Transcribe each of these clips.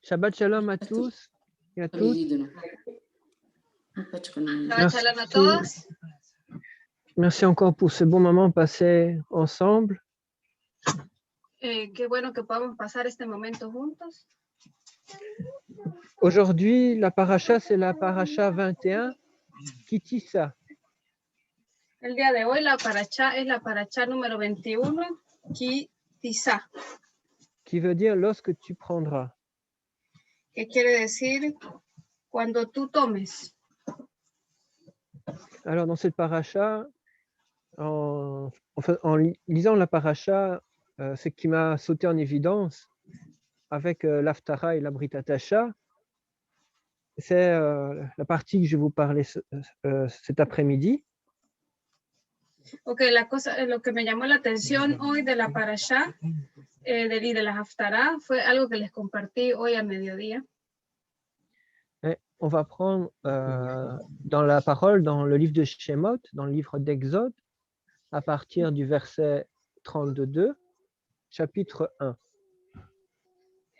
Shabbat Shalom à tous et à toutes. Shalom a todos. Merci encore pour ce bon moment passé ensemble. Qué bueno que podamos pasar este momento juntos. Aujourd'hui, la paracha, c'est la paracha 21, Kitissa. El día de hoy la paracha es la paracha número 21, Kitissa, Qui veut dire lorsque tu prendras. que quiere decir cuando tú tomes. Alors, dans cette paracha, en lisant la paracha, ce qui m'a sauté en évidence avec l'Haftara et la Brit Hadacha, c'est la partie que je vais vous parler cet après-midi. Ok, lo que me llamó la atención hoy de la parasha y de la Haftarah fue algo que les compartí hoy a mediodía. Et on va prendre dans la parole, dans le livre de Shemot, dans le livre d'Exode, à partir du verset 32, chapitre 1.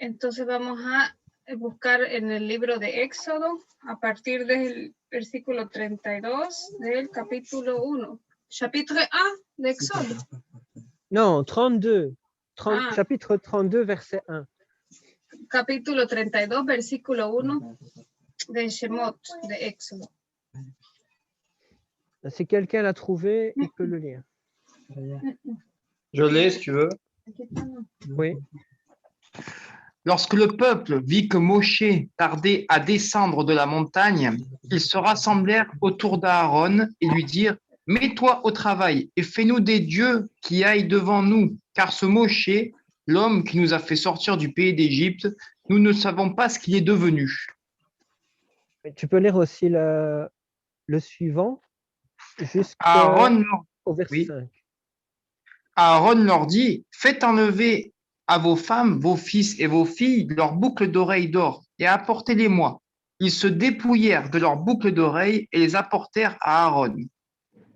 Entonces vamos a buscar en el libro de Éxodo a partir del versículo 32 del capítulo 1. Chapitre 1 de Éxodo. Non, 32. Chapitre 32, verset 1. Capítulo 32, versículo 1 de Shemot, de Éxodo. Si quelqu'un l'a trouvé, il peut le lire. Je l'ai, si tu veux. Oui. Lorsque le peuple vit que Moshe tardait à descendre de la montagne, ils se rassemblèrent autour d'Aaron et lui dirent « Mets-toi au travail et fais-nous des dieux qui aillent devant nous, car ce Moshe, l'homme qui nous a fait sortir du pays d'Égypte, nous ne savons pas ce qu'il est devenu. » Tu peux lire aussi le suivant jusqu'au verset oui. 5. Aaron leur dit « Faites enlever à vos femmes, vos fils et vos filles leurs boucles d'oreilles d'or et apportez-les-moi. » Ils se dépouillèrent de leurs boucles d'oreilles et les apportèrent à Aaron.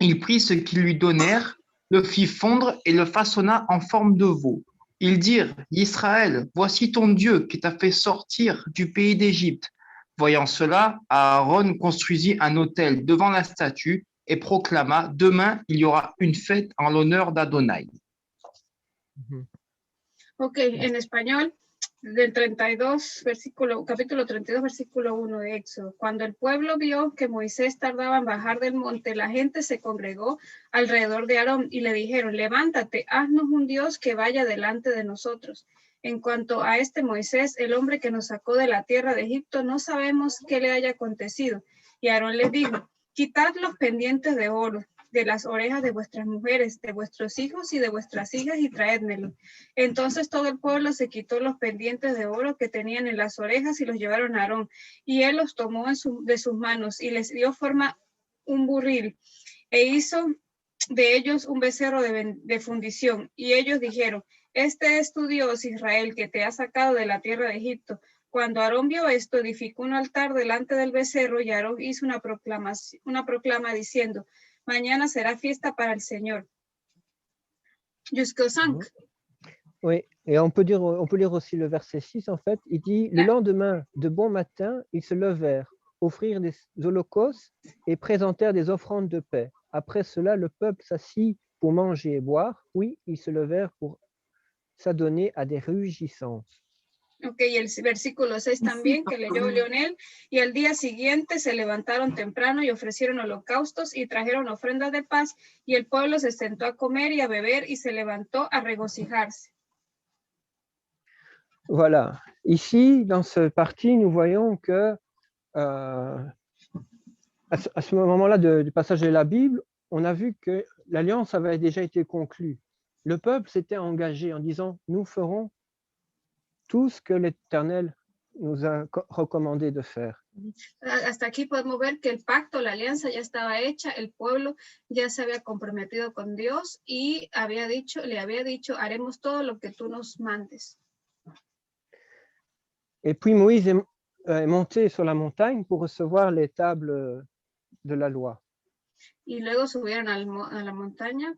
Il prit ce qu'ils lui donnèrent, le fit fondre et le façonna en forme de veau. Ils dirent « Israël, voici ton Dieu qui t'a fait sortir du pays d'Égypte. » Voyant cela, Aaron construisit un autel devant la statue et proclama « Demain, il y aura une fête en l'honneur d'Adonai. » Ok, en español, del 32, capítulo 32, versículo 1 de Éxodo. Cuando el pueblo vio que Moisés tardaba en bajar del monte, la gente se congregó alrededor de Aarón y le dijeron, levántate, haznos un Dios que vaya delante de nosotros. En cuanto a este Moisés, el hombre que nos sacó de la tierra de Egipto, no sabemos qué le haya acontecido. Y Aarón les dijo, quitad los pendientes de oro de las orejas de vuestras mujeres, de vuestros hijos y de vuestras hijas y traédmelo. Entonces todo el pueblo se quitó los pendientes de oro que tenían en las orejas y los llevaron a Aarón. Y él los tomó de sus manos y les dio forma un burril e hizo de ellos un becerro de fundición. Y ellos dijeron, este es tu Dios Israel que te ha sacado de la tierra de Egipto. Cuando Aarón vio esto, edificó un altar delante del becerro y Aarón hizo una proclama diciendo, mañana será fiesta para el Señor. Jusqu'au 5. Oui, et on peut lire aussi le verset 6 en fait. Il dit, le lendemain, de bon matin, ils se levèrent, offrirent des holocaustes et présentèrent des offrandes de paix. Après cela, le peuple s'assit pour manger et boire. Oui, ils se levèrent pour s'adonner à des réjouissances. Ok, y el versículo 6 también, que leyó Leonel, y al día siguiente se levantaron temprano y ofrecieron holocaustos y trajeron ofrendas de paz, y el pueblo se sentó a comer y a beber y se levantó a regocijarse. Voilà. Ici, dans ce parti, nous voyons que à ce moment-là du passage de la Bible, on a vu que l'alliance avait déjà été conclue. Le peuple s'était engagé en disant, nous ferons tout ce que l'Éternel nous a recommandé de faire. Hasta aquí podemos ver que el pacto, la alianza ya estaba hecha, el pueblo ya se había comprometido con Dios y le había dicho, haremos todo lo que tú nos mandes. Et puis Moïse est monté sur la montagne pour recevoir les tables de la loi. Y luego subieron a la montaña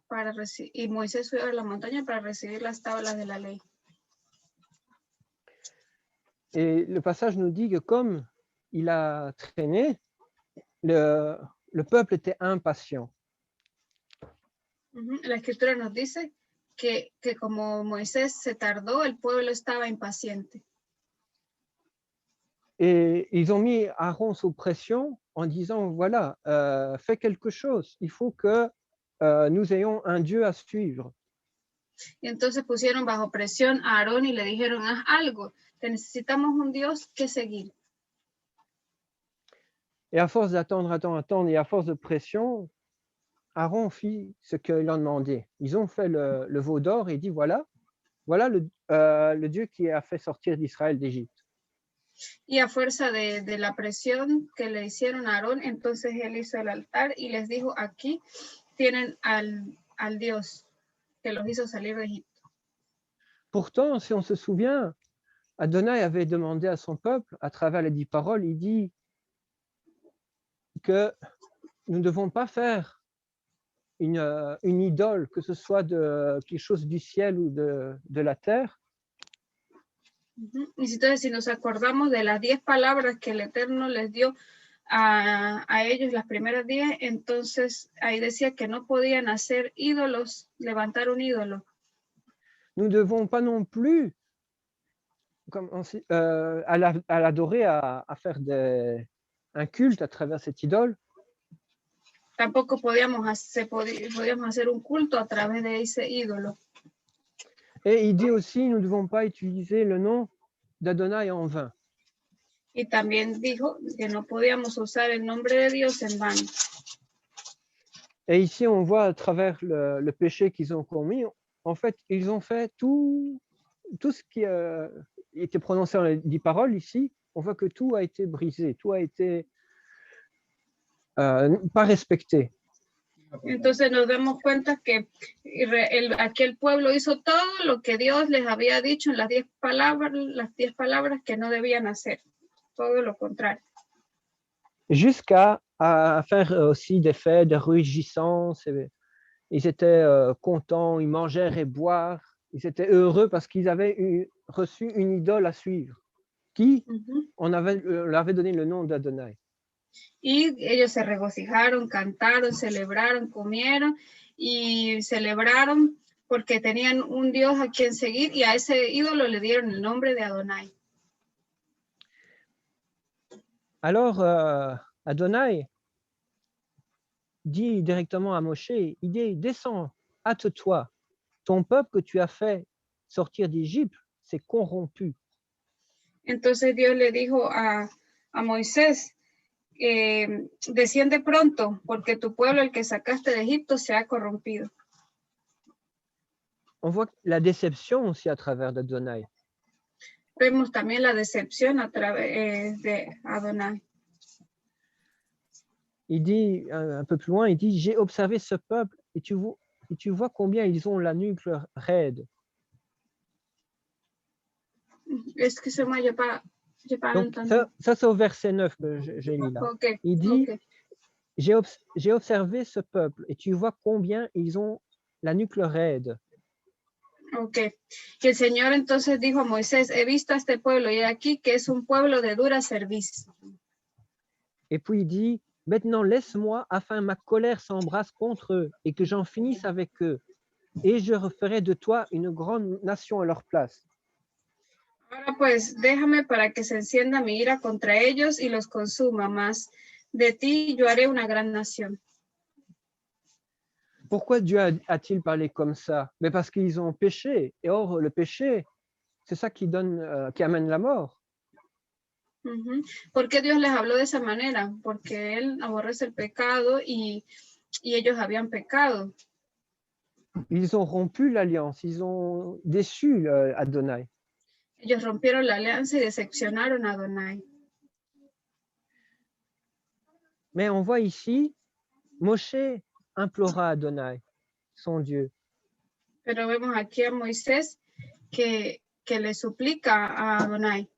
y Moisés subió a la montaña para recibir las tablas de la ley. Et le passage nous dit que comme il a traîné, le peuple était impatient. La escritura nos dice que como Moisés se tardó, el pueblo estaba impaciente. Et ils ont mis Aaron sous pression en disant, voilà, fais quelque chose, il faut que nous ayons un Dieu à suivre. Y entonces pusieron bajo presión a Aarón y le dijeron, haz algo, te necesitamos un Dios que seguir. Et à force d'attendre, et à force de pression, Aaron fit ce qu'ils ont demandé. Ils ont fait le veau d'or et dit, voilà le Dieu qui a fait sortir d'Israël d'Égypte. Y a fuerza de la presión que le hicieron a Aarón, entonces él hizo el altar y les dijo, aquí tienen al Dios que los hizo salir de Egipto. Pourtant, si on se souvient, Adonai avait demandé à son peuple, à travers les 10 paroles, il dit que nous ne devons pas faire une idole, que ce soit de quelque chose du ciel ou de la terre. Y entonces, si nos acordamos de las 10 palabras que el Eterno les dio a ellos, las primeras 10, entonces ahí decía que no podían hacer ídolos, levantar un ídolo. Nous ne devons pas non plus à l'adorer, à faire un culte à travers cette idole. Tampoco podíamos hacer un culto a través de ese ídolo. Et il dit aussi, nous ne devons pas utiliser le nom d'Adonai en vain. Y también dijo que no podíamos usar el nombre de Dios en vano. Et ici, on voit à travers le péché qu'ils ont commis, en fait, ils ont fait tout ce qui était prononcé dans les 10 paroles ici, on voit que tout a été brisé, tout a été pas respecté. Entonces nos damos cuenta que aquel pueblo hizo todo lo que Dios les había dicho en las 10 palabras que no debían hacer, todo lo contrario. Jusqu'à faire aussi des fêtes, des réjouissances. Ils étaient contents, ils mangèrent et boire. Ils étaient heureux parce qu'ils avaient reçu une idole à suivre, qui on avait donné le nom d'Adonai. Y ellos se regocijaron, cantaron, celebraron, comieron y celebraron porque tenían un Dios a quien seguir y a ese ídolo le dieron el nombre de Adonai. Alors, Adonai dit directement à Moshe, il dit, descends, hâte-toi, ton peuple que tu as fait sortir d'Égypte s'est corrompu. Entonces Dios le dijo a Moisés, desciende pronto, porque tu pueblo, el que sacaste de Egipto, se ha corrompido. On voit la déception aussi à travers d'Adonai. Vemos también la decepción a través de Adonai. Il dit, un peu plus loin, il dit, j'ai observé ce peuple et tu vois combien ils ont la nuque raide. Excusez-moi, j'ai pas entendu. Ça c'est au verset 9 que j'ai lu là. Okay, il dit, okay. J'ai observé ce peuple et tu vois combien ils ont la nuque raide. Ok. Que el Señor entonces dijo a Moisés, he visto a este pueblo y aquí que es un pueblo de dura cerviz. Et puis il dit, maintenant laisse-moi afin ma colère s'embrase contre eux et que j'en finisse avec eux. Et je referai de toi une grande nation à leur place. Ahora pues, déjame para que se encienda mi ira contra ellos y los consuma, más de ti yo haré una gran nación. Pourquoi Dieu a-t-il parlé comme ça? Mais parce qu'ils ont péché. Et or, le péché, c'est ça qui amène la mort. ¿Por qué Dios les habló de esa manera? Porque Él aborrece el pecado y ellos habían pecado. Ils ont rompu l'alliance, ils ont déçu Adonai. Ellos rompieron la alianza y decepcionaron a Adonai. Mais on voit ici, Moshe implora Adonai, son Dieu. Pero vemos aquí a Moisés que le suplica a Adonai.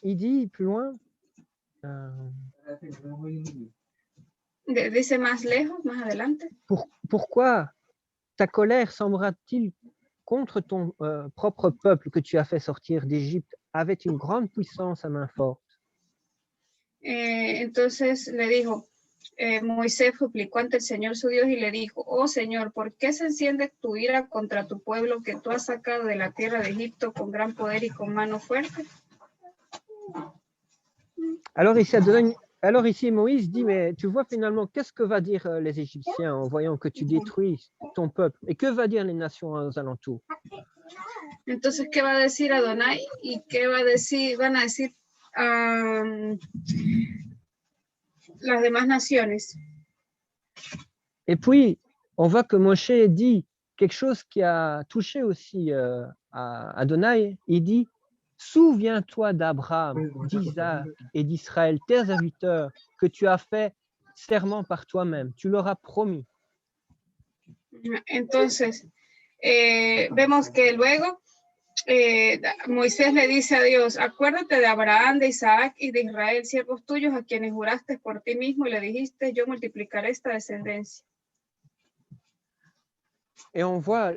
Il dit plus loin, dice más lejos, más adelante. Pourquoi ta colère semblera-t-il contre ton propre peuple que tu as fait sortir d'Égypte avec une grande puissance à main forte. Entonces le dijo, Moisés suplicó ante el Señor su Dios y le dijo, oh Señor, ¿por qué se enciende tu ira contra tu pueblo que tú has sacado de la tierra de Egipto con gran poder y con mano fuerte? Alors ici, Moïse dit, mais tu vois finalement, qu'est-ce que va dire les Égyptiens en voyant que tu détruis ton peuple? Et que va dire les nations aux alentours? Entonces, ¿qué va a decir Adonai? ¿Y qué va a decir, van a decir las demás naciones? Et puis, on voit que Moshe dit quelque chose qui a touché aussi à Adonai. Il dit, souviens-toi d'Abraham, d'Isaac et d'Israël, tes serviteurs, que tu as fait serment par toi-même. Tu leur as promis. Entonces, vemos que luego Moisés le dice a Dios, acuérdate de Abraham, de Isaac y de Israel, siervos tuyos a quienes juraste por ti mismo y le dijiste, yo multiplicaré esta descendencia. Et on voit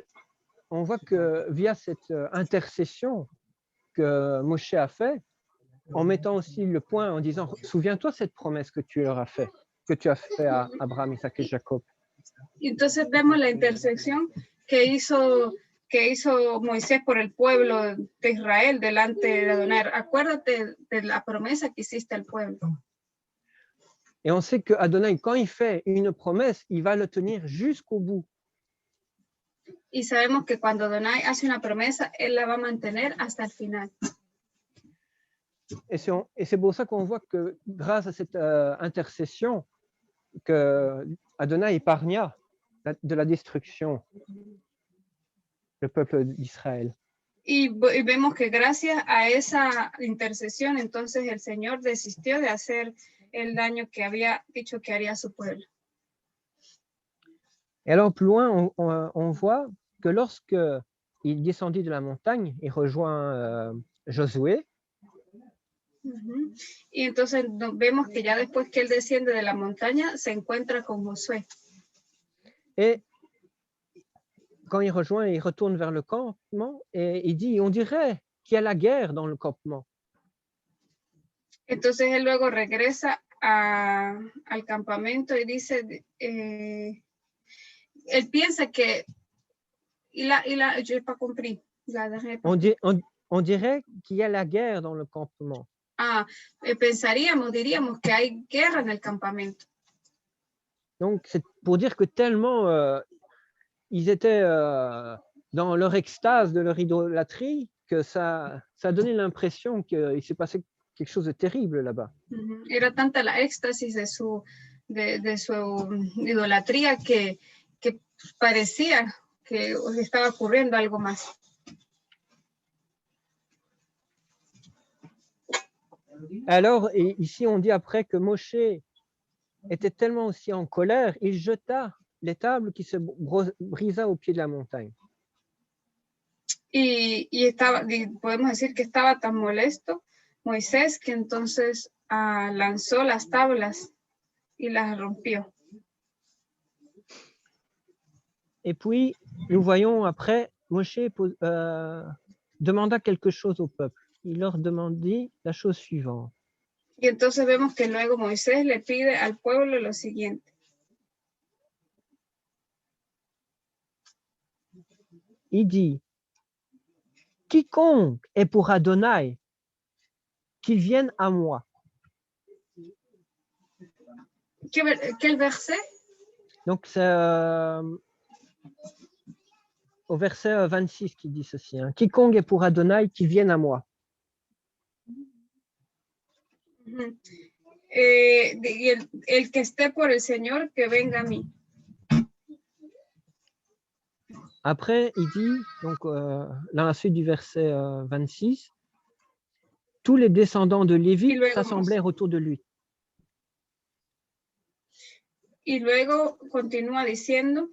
que via cette intercession que Moshe a fait, en mettant aussi le point en disant, souviens-toi cette promesse que tu leur as fait, que tu as fait à Abraham, Isaac et Jacob. Entonces vemos la intersección que hizo Moisés por el pueblo de Israel delante de Adonai. Acuérdate de la promesa que hiciste al pueblo. Et on sait que Adonai, quand il fait une promesse, il va le tenir jusqu'au bout. Y sabemos que cuando Adonai hace una promesa, él la va a mantener hasta el final. Et c'est pour ça qu'on voit que grâce à cette intercession, que Adonai épargna de la destruction le peuple d'Israël. Y vemos que gracias a esa intercesión, entonces el Señor desistió de hacer el daño que había dicho que haría a su pueblo. Et alors plus loin, on voit que lorsque il descendit de la montagne et rejoint Josué, y entonces vemos que ya después que él desciende de la montaña, se encuentra con Josué. Et quand il rejoint, il retourne vers le campement et il dit, on dirait qu'il y a la guerre dans le campement. Entonces él luego regresa al campamento y dice, él piensa que je n'ai pas compris. On dirait qu'il y a la guerre dans le campement. Diríamos que hay guerra en el campamento. Donc c'est pour dire que tellement ils étaient dans leur extase de leur idolâtrie que ça a donné l'impression qu'il s'est passé quelque chose de terrible là-bas. Era tanta la éxtasis de su idolatría que parecía que estaba ocurriendo algo más. Alors, et ici on dit après que Moshe était tellement aussi en colère, il jeta les tables qui se brisa au pied de la montagne. Y podemos decir que estaba tan molesto Moisés que entonces lanzó las tablas y las rompió. Et puis, nous voyons après, Moshe demanda quelque chose au peuple. Il leur demandait la chose suivante. Y entonces vemos que luego Moisés le pide al pueblo lo siguiente. Il dit, quiconque est pour Adonai, qu'il vienne à moi. Quel verset? Donc, c'est au verset 26 qui dit ceci. Hein. Quiconque est pour Adonai, qu'il vienne à moi. El que esté por el Señor, que venga a mí. Après, il dit, donc, dans la suite du verset 26, tous les descendants de Lévi s'assemblèrent autour de lui. Y luego continúa diciendo,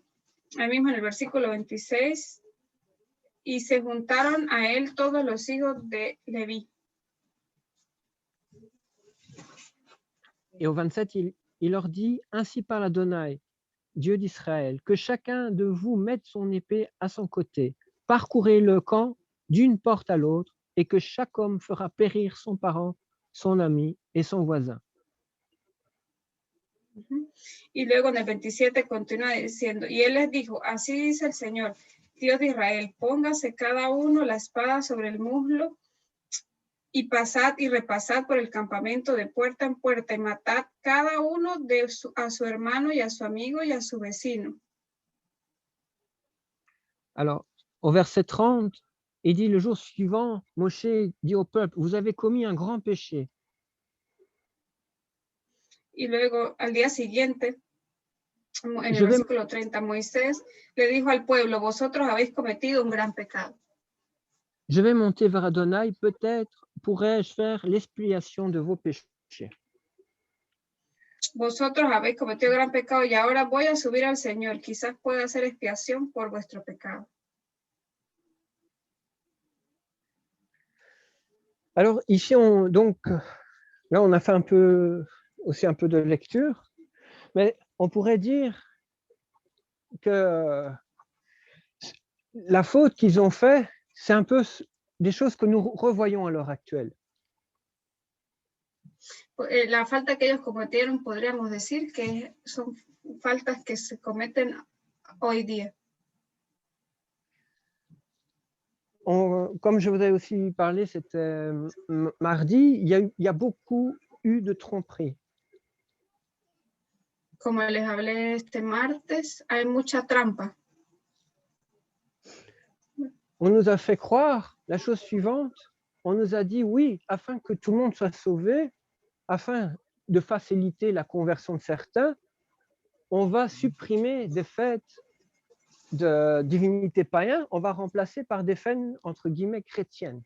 ahí mismo en el versículo 26, y se juntaron a él todos los hijos de Leví. Et au 27, il leur dit, ainsi parle Adonai, Dieu d'Israël, que chacun de vous mette son épée à son côté, parcourez le camp d'une porte à l'autre et que chaque homme fera périr son parent, son ami et son voisin. Y luego en el 27 continúa diciendo, y él les dijo, así dice el Señor, Dios de Israel, póngase cada uno la espada sobre el muslo y pasad y repasad por el campamento de puerta en puerta y matad cada uno a su hermano y a su amigo y a su vecino. Alors, au verset 30, il dit, le jour suivant, Moshe dit au peuple, vous avez commis un grand péché. Y luego al día siguiente, en el Je vais- versículo 30, Moisés le dijo al pueblo, vosotros habéis cometido un gran pecado. Je vais monter vers Adonai, peut-être pourrais-je faire l'expiation de vos péchés. Vosotros habéis cometido gran pecado y ahora voy a subir al Señor. Quizás pueda hacer expiación por vuestro pecado. Alors ici, donc, là, on a fait aussi un peu de lecture, mais on pourrait dire que la faute qu'ils ont fait, c'est un peu des choses que nous revoyons à l'heure actuelle. La falta que ellos cometieron, podríamos decir que son faltas que se cometen hoy día. Comme je vous ai aussi parlé, c'était mardi, il y a beaucoup eu de tromperies. Como les hablé este martes, hay mucha trampa. On nous a fait croire la chose suivante, on nous a dit oui, afin que tout le monde soit sauvé, afin de faciliter la conversion de certains, on va supprimer des fêtes de divinités païennes, on va remplacer par des fêtes entre guillemets chrétiennes.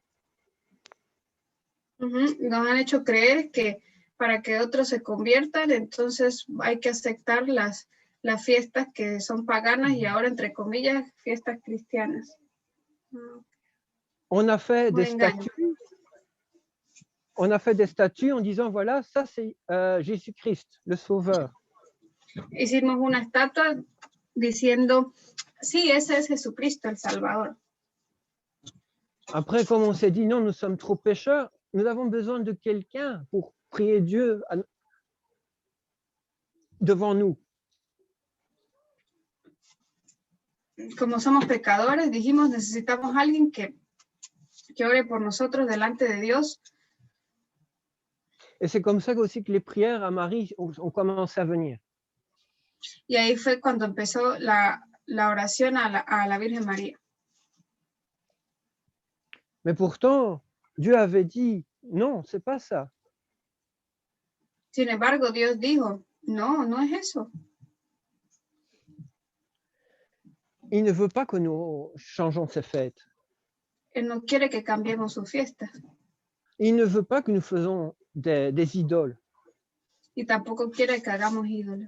Nos han hecho creer que para que otros se conviertan, entonces hay que aceptar las fiestas que son paganas y ahora, entre comillas, fiestas cristianas. On a fait des statues. On a fait des statues en disant voilà, ça c'est Jésus-Christ, le Sauveur. Hicimos una estatua diciendo sí, ese es Jesucristo, el Salvador. Après, comme on s'est dit non, nous sommes trop pécheurs, nous avons besoin de quelqu'un pour prier Dieu devant nous. Como somos pecadores, dijimos necesitamos a alguien que ore por nosotros delante de Dios. Et c'est comme ça aussi que les prières à Marie ont commencé à venir. Y ahí fue cuando empezó la oración a la Virgen María. Mais pourtant, Dieu avait dit non, c'est pas ça. Sin embargo, Dios dijo, no, no es eso. Il ne veut pas que nous changeons ces fêtes. Él no quiere que cambiemos sus fiestas. Il ne veut pas que nous faisons des idoles. Y tampoco quiere que hagamos ídolos.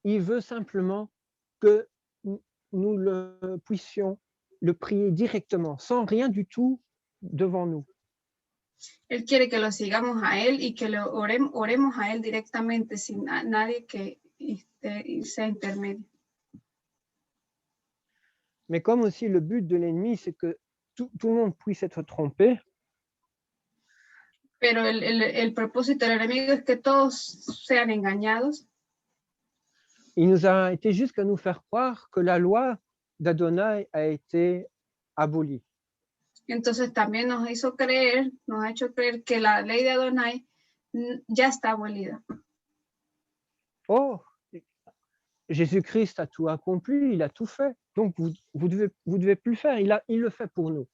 Il veut simplement que nous le puissions le prier directement, sans rien du tout devant nous. Él quiere que lo sigamos a él y que lo oremos a él directamente, sin nadie que sea intermedio. Mais comme aussi le but de l'ennemi, c'est que tout le monde puisse être trompé. Pero el propósito del enemigo es que todos sean engañados. Il nous a été jusqu'à nous faire croire que la loi d'Adonai a été abolie. Entonces también nos ha hecho creer que la ley de Adonai ya está abolida. Oh, Jésus-Christ a tout accompli, il a tout fait. Donc vous devez plus le faire, il le fait pour nous.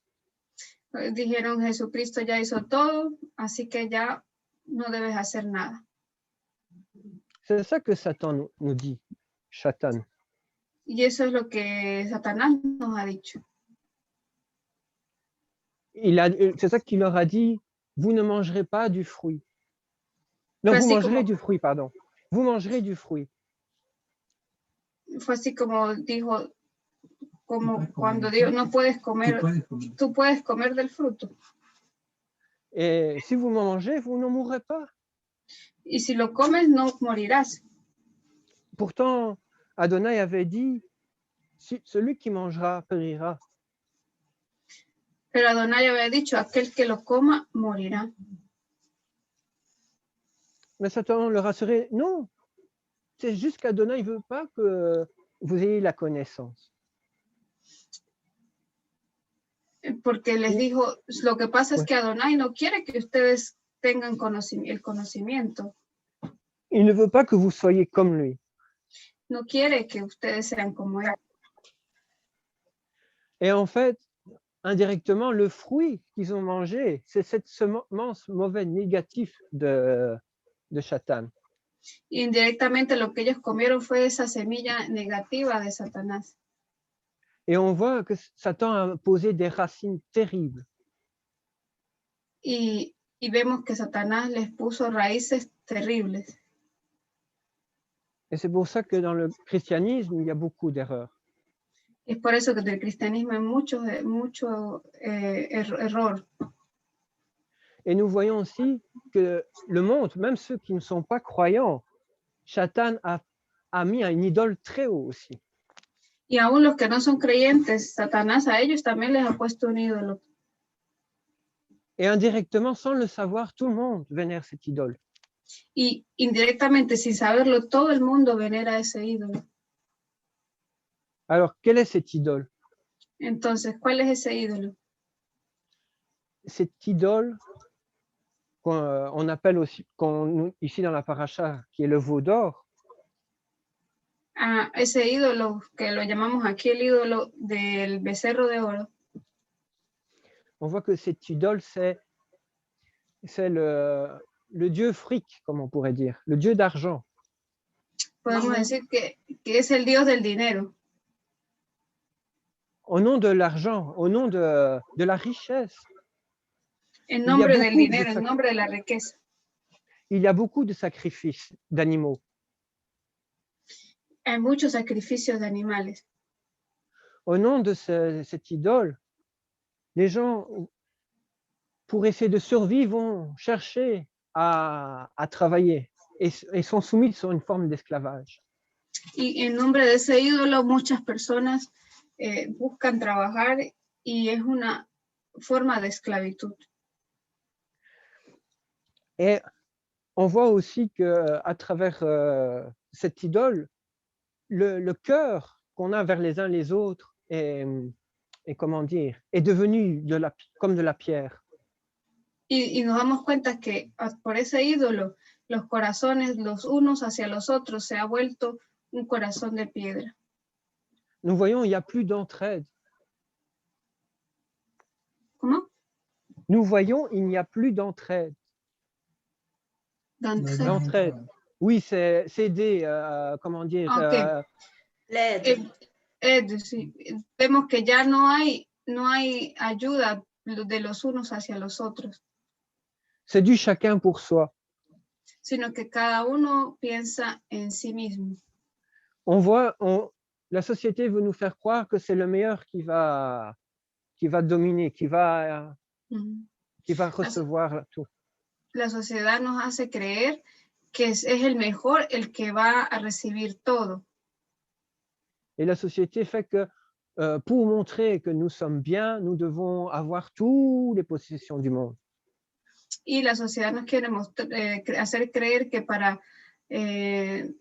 Dijeron, Jesucristo ya hizo todo, así que ya no debes hacer nada. C'est ça que Satan nous dit, Satan. Y eso es lo que Satanás nos ha dicho. C'est ça qu'il leur a dit, vous ne mangerez pas du fruit. Non, vous mangerez du fruit, pardon. Vous mangerez du fruit. Fue así como dijo, como cuando Dios no puedes comer, tú puedes comer del fruto. Et si vous mangez, vous ne mourrez pas. Y si lo comes, no morirás. Pourtant, Adonai avait dit, celui qui mangera périra. Pero Adonai había dicho, aquel que lo coma morirá. Mais Satan le rassurait, non, c'est juste qu'Adonai ne veut pas que vous ayez la connaissance. Porque les Sí. dijo, lo que pasa es Ouais. que Adonai no quiere que ustedes tengan el conocimiento. Il ne veut pas que vous soyez comme lui. No quiere que ustedes sean como él. Et en fait, indirectement, le fruit qu'ils ont mangé, c'est cette semence mauvaise, négative de Satan. Indirectamente lo que ellos comieron fue esa semilla negativa de Satanás. Et on voit que Satan a posé des racines terribles. Y vemos que Satanás les puso raíces terribles. Et c'est pour ça que dans le christianisme, il y a beaucoup d'erreurs. Es por eso que del cristianismo hay mucho error. Et nous voyons aussi que le monde, même ceux qui ne sont pas croyants, Satan a mis une idole très haut aussi. Y aún los que no son creyentes, Satanás a ellos también les ha puesto un ídolo. Et indirectement, sans le savoir, tout le monde vénère cette idole. Y indirectamente, sin saberlo, todo el mundo venera ese ídolo. Alors, quelle est cette idole? Entonces, ¿cuál es ese ídolo? Cette idole qu'on appelle aussi, ici dans la paracha, qui est le veau d'or, Ese ídolo que lo llamamos aquí el ídolo del becerro de oro. on voit que cette idole, c'est le dieu fric, comme on pourrait dire, le dieu d'argent. Podemos decir que es el dios del dinero. Au nom de l'argent, au nom de la richesse. En nombre del dinero, en nombre de la riqueza. Il y a beaucoup de sacrifices d'animaux. Hay muchos sacrificios de animales. Au nom de cette idole, les gens, pour essayer de survivre, vont chercher à travailler et sont soumis sur une forme d'esclavage. Y en nombre de ese ídolo, muchas personas buscan trabajar y es una forma de esclavitud. Et on voit aussi qu'à travers cette idole, le cœur qu'on a vers les uns les autres est comment dire, est devenu comme de la pierre. Y nos damos cuenta que por ese ídolo, los corazones los unos hacia los otros se ha vuelto un corazón de piedra. Nous voyons, il n'y a plus d'entraide. ¿Cómo? Nous voyons, il n'y a plus d'entraide. D'entraide. Oui, c'est aider, comment dire. Okay. Sí. Vemos que ya no hay ayuda de los unos hacia los otros. C'est du chacun pour soi. Sino que cada uno piensa en sí mismo. On voit, la société veut nous faire croire que c'est le meilleur qui va dominer, qui va recevoir tout. La sociedad nos hace creer que es el mejor el que va a recibir todo. Et la société fait que pour montrer que nous sommes bien, nous devons avoir toutes les possessions du monde. Y la sociedad nos quiere hacer creer que para ser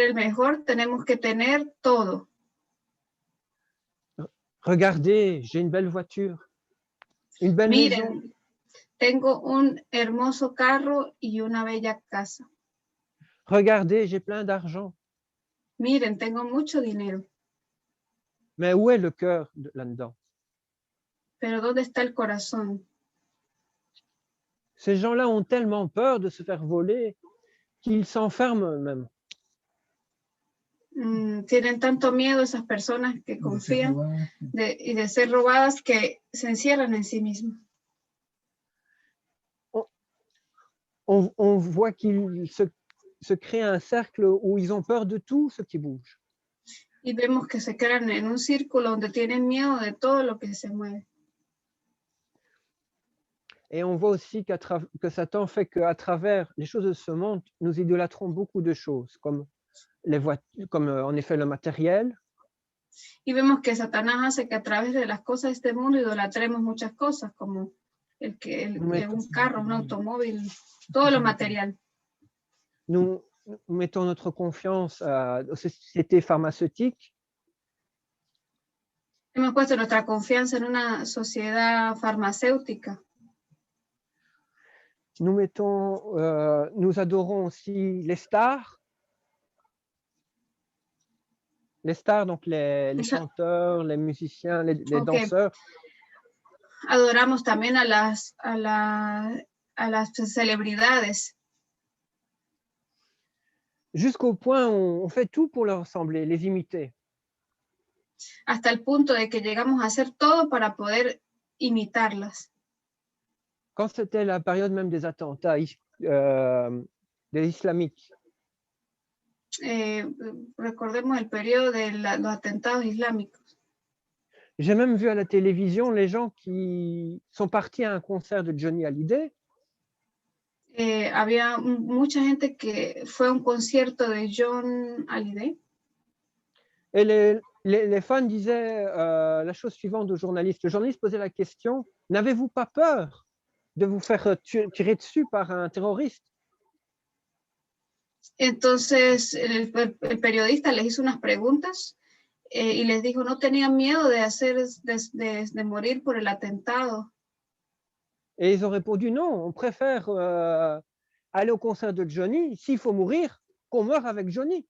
el mejor tenemos que tener todo. Regardez, j'ai une belle voiture, une belle Miren, maison. Tengo un hermoso carro y una bella casa. Regardez, j'ai plein d'argent. Miren, tengo mucho dinero. Mais où est le cœur là-dedans? Pero ¿dónde está el corazón? Ces gens-là ont tellement peur de se faire voler qu'ils s'enferment eux-mêmes. Tienen tanto miedo esas personas que confían y de ser robadas que se encierran en sí mismas. On voit qu'ils se créent un cercle où ils ont peur de tout ce qui bouge. Y vemos que se crean en un círculo donde tienen miedo de todo lo que se mueve. Et on voit aussi que Satan fait qu'à travers les choses de ce monde, nous idolâtrons beaucoup de choses, comme les voitures, comme en effet le matériel, Y vemos que Satanás hace que a través de las cosas de este mundo idolatremos muchas cosas, como un carro, un automóvil, todo lo material. Nous mettons notre confiance aux sociétés pharmaceutiques. Hemos puesto nuestra confianza en una sociedad farmacéutica. Nous adorons aussi les stars. Les stars, donc les chanteurs, les musiciens, les danseurs. Adoramos también a las celebridades. Jusqu'au point où on fait tout pour leur ressembler, les imiter. Hasta el punto de que llegamos a hacer todo para poder imitarlas. Quand c'était la période même des attentats des islamiques. Recordemos el periodo de los atentados islámicos. J'ai même vu à la télévision les gens qui sont partis à un concert de Johnny Hallyday. Había mucha gente que fue a un concierto de John Hallyday. Et les fans disaient la chose suivante au journaliste. Le journaliste posait la question, n'avez-vous pas peur de vous faire tirer dessus par un terroriste? Entonces el periodista les hizo unas preguntas y les dijo, ¿no tenían miedo de morir por el atentado? Et ils ont répondu, non, on préfère aller au concert de Johnny, s'il faut mourir, qu'on meure avec Johnny.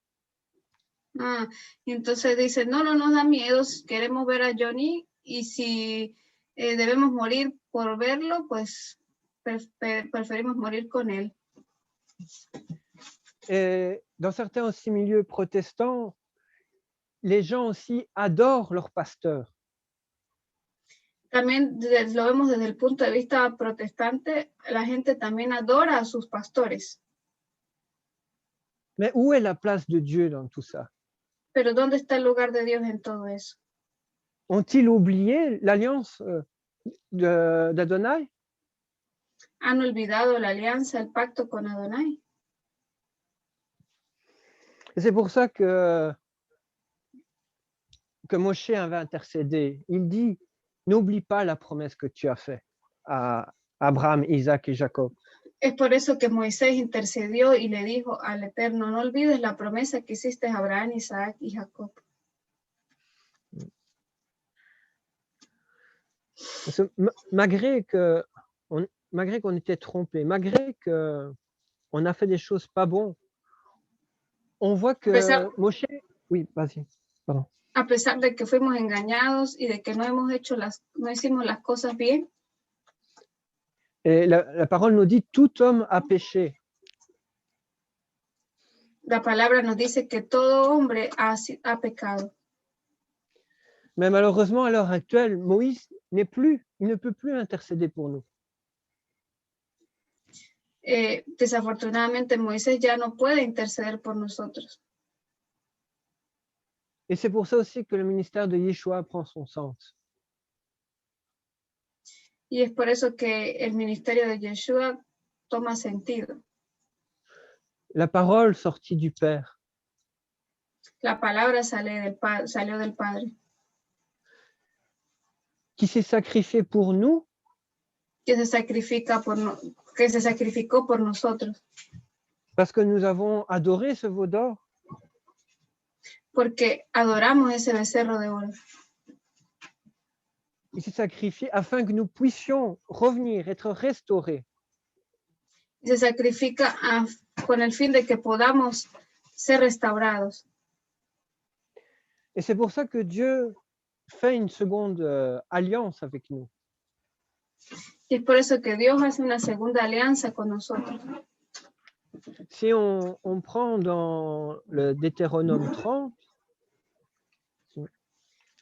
Y entonces dice, no nos da miedo, queremos ver a Johnny y si debemos morir por verlo, pues preferimos morir con él. Et dans certains aussi milieux protestants, les gens aussi adorent leur pasteur. También lo vemos desde el punto de vista protestante, la gente también adora a sus pastores. Mais où est la place de Dieu dans tout ça? Pero ¿dónde está el lugar de Dios en todo eso? Ont-ils oublié l'alliance d'Adonai? ¿Han olvidado la alianza, el pacto con Adonai? Et c'est pour ça que Moshe avait intercédé. Il dit, n'oublie pas la promesse que tu as faite à Abraham, Isaac et Jacob. Es por eso que Moisés intercedió y le dijo al Eterno, no olvides la promesa que hiciste a Abraham, Isaac y Jacob. Malgré qu'on était trompé, malgré qu'on a fait des choses pas bonnes, on voit que Moshe... Oui, vas-y, pardon. A pesar de que fuimos engañados y de que no hicimos las cosas bien. Et la parole nous dit, tout homme a péché. La palabra nos dice que todo hombre ha pecado. Mais malheureusement, à l'heure actuelle, Moïse il ne peut plus intercéder pour nous. Desafortunadamente, Moisés ya no puede interceder por nosotros. Et c'est pour ça aussi que le ministère de Yeshua prend son sens. Y es por eso que el ministerio de Yeshua toma sentido. La parole sortie du Père. La palabra salió del Padre. Qui s'est sacrifié pour nous. Que se sacrificó por nosotros. Parce que nous avons adoré ce veau d'or. Porque adoramos ese becerro de oro. Il s'est sacrifié afin que nous puissions revenir, être restaurés. Se sacrifica con el fin de que podamos ser restaurados. Et c'est pour ça que Dieu fait une seconde alliance avec nous. Y es por eso que Dios hace una segunda alianza con nosotros. Si on prend dans le Deutéronome 30,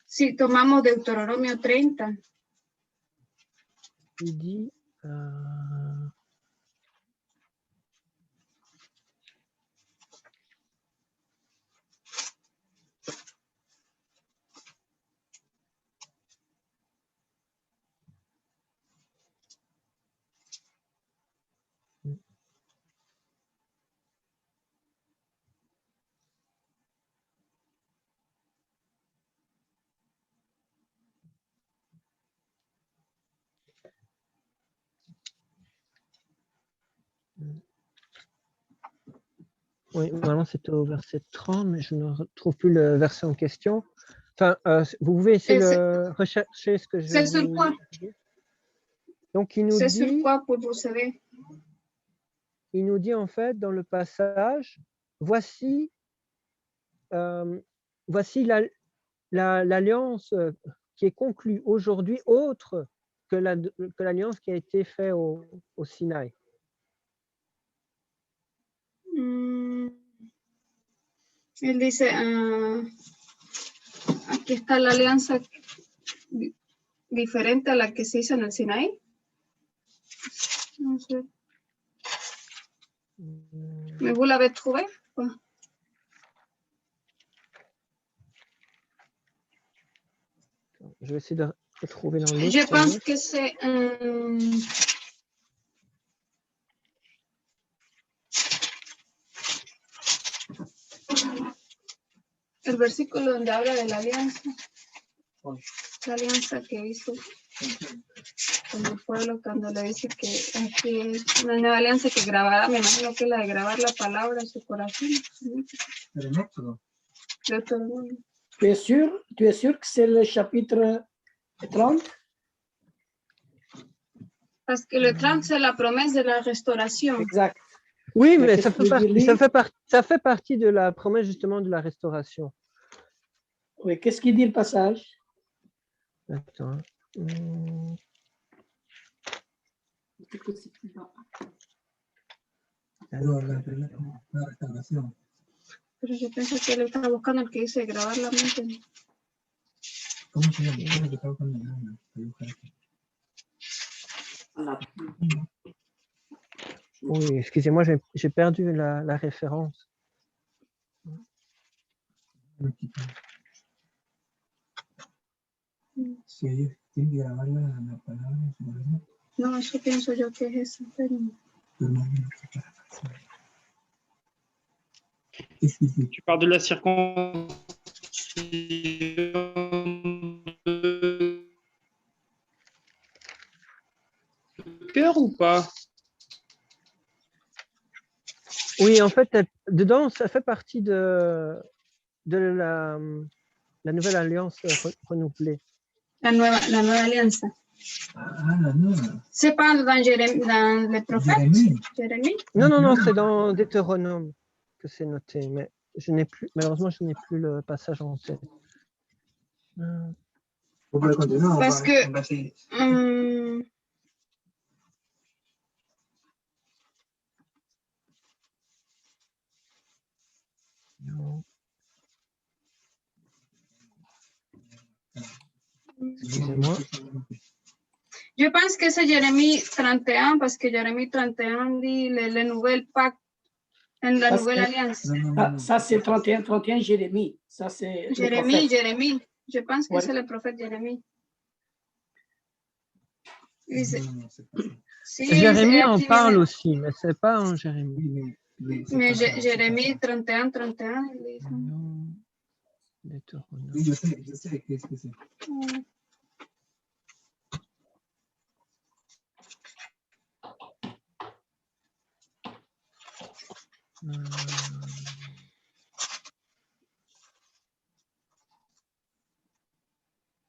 si tomamos Deuteronomio 30, il dit Oui, normalement c'était au verset 30, mais je ne retrouve plus le verset en question. Enfin, vous pouvez essayer de rechercher ce que je C'est vais sur vous quoi? dire. Donc, il nous C'est sur dit, quoi pour procéder? en fait dans le passage, voici, voici l'alliance qui est conclue aujourd'hui, autre que l'alliance qui a été faite au Sinaï. Él dice, aquí está la alianza diferente a la que se hizo en el Sinaí. No sé. Mais vous l'avez trouvé? Je vais essayer de retrouver dans l'autre. Je pense que c'est el versículo donde habla de la alianza que hizo con el pueblo cuando le dice que aquí es una nueva alianza que grabará, me imagino que es la de grabar la palabra en su corazón. Deuteronomio. Tu es sûr que c'est le chapitre 30? Parce que le 30, c'est la promesse de la restauration. Exact. Oui, mais qu'est-ce ça que veut dire ça fait partie de la promesse justement de la restauration. Oui, qu'est-ce qu'il dit le passage? Attends. Pero yo pienso que él está buscando el que dice grabar la mente. ¿Cómo se llama? Oui, excusez-moi, j'ai perdu la référence. Si ellos tienen que grabar la palabra en su corazón, No, eso pienso yo que es eso. Pero... tu hermano no se para pasar. Qu'est-ce qu'il dit? Tu parles de la circoncision de cœur ou pas? Oui, en fait, dedans, ça fait partie de la nouvelle alliance renouvelée. La nueva alianza. Ah, la nueva. C'est pas dans les prophètes? Jérémie? Non, c'est dans Deutéronome que c'est noté, mais malheureusement, je n'ai plus le passage en tête. Vous pouvez continuer, Parce que Non. Excusez-moi. je pense que c'est Jérémie 31, parce que Jérémie 31 dit le nouvel pacte, en la nouvelle alliance. Ça, c'est 31, Jérémie. Ça, c'est Jérémie. Je pense que c'est le prophète Jérémie. Jérémie en parle aussi, mais c'est pas en Jérémie. Mais Jérémie 31, Non. Deutéronome. Oui, je sais, qu'est-ce que c'est.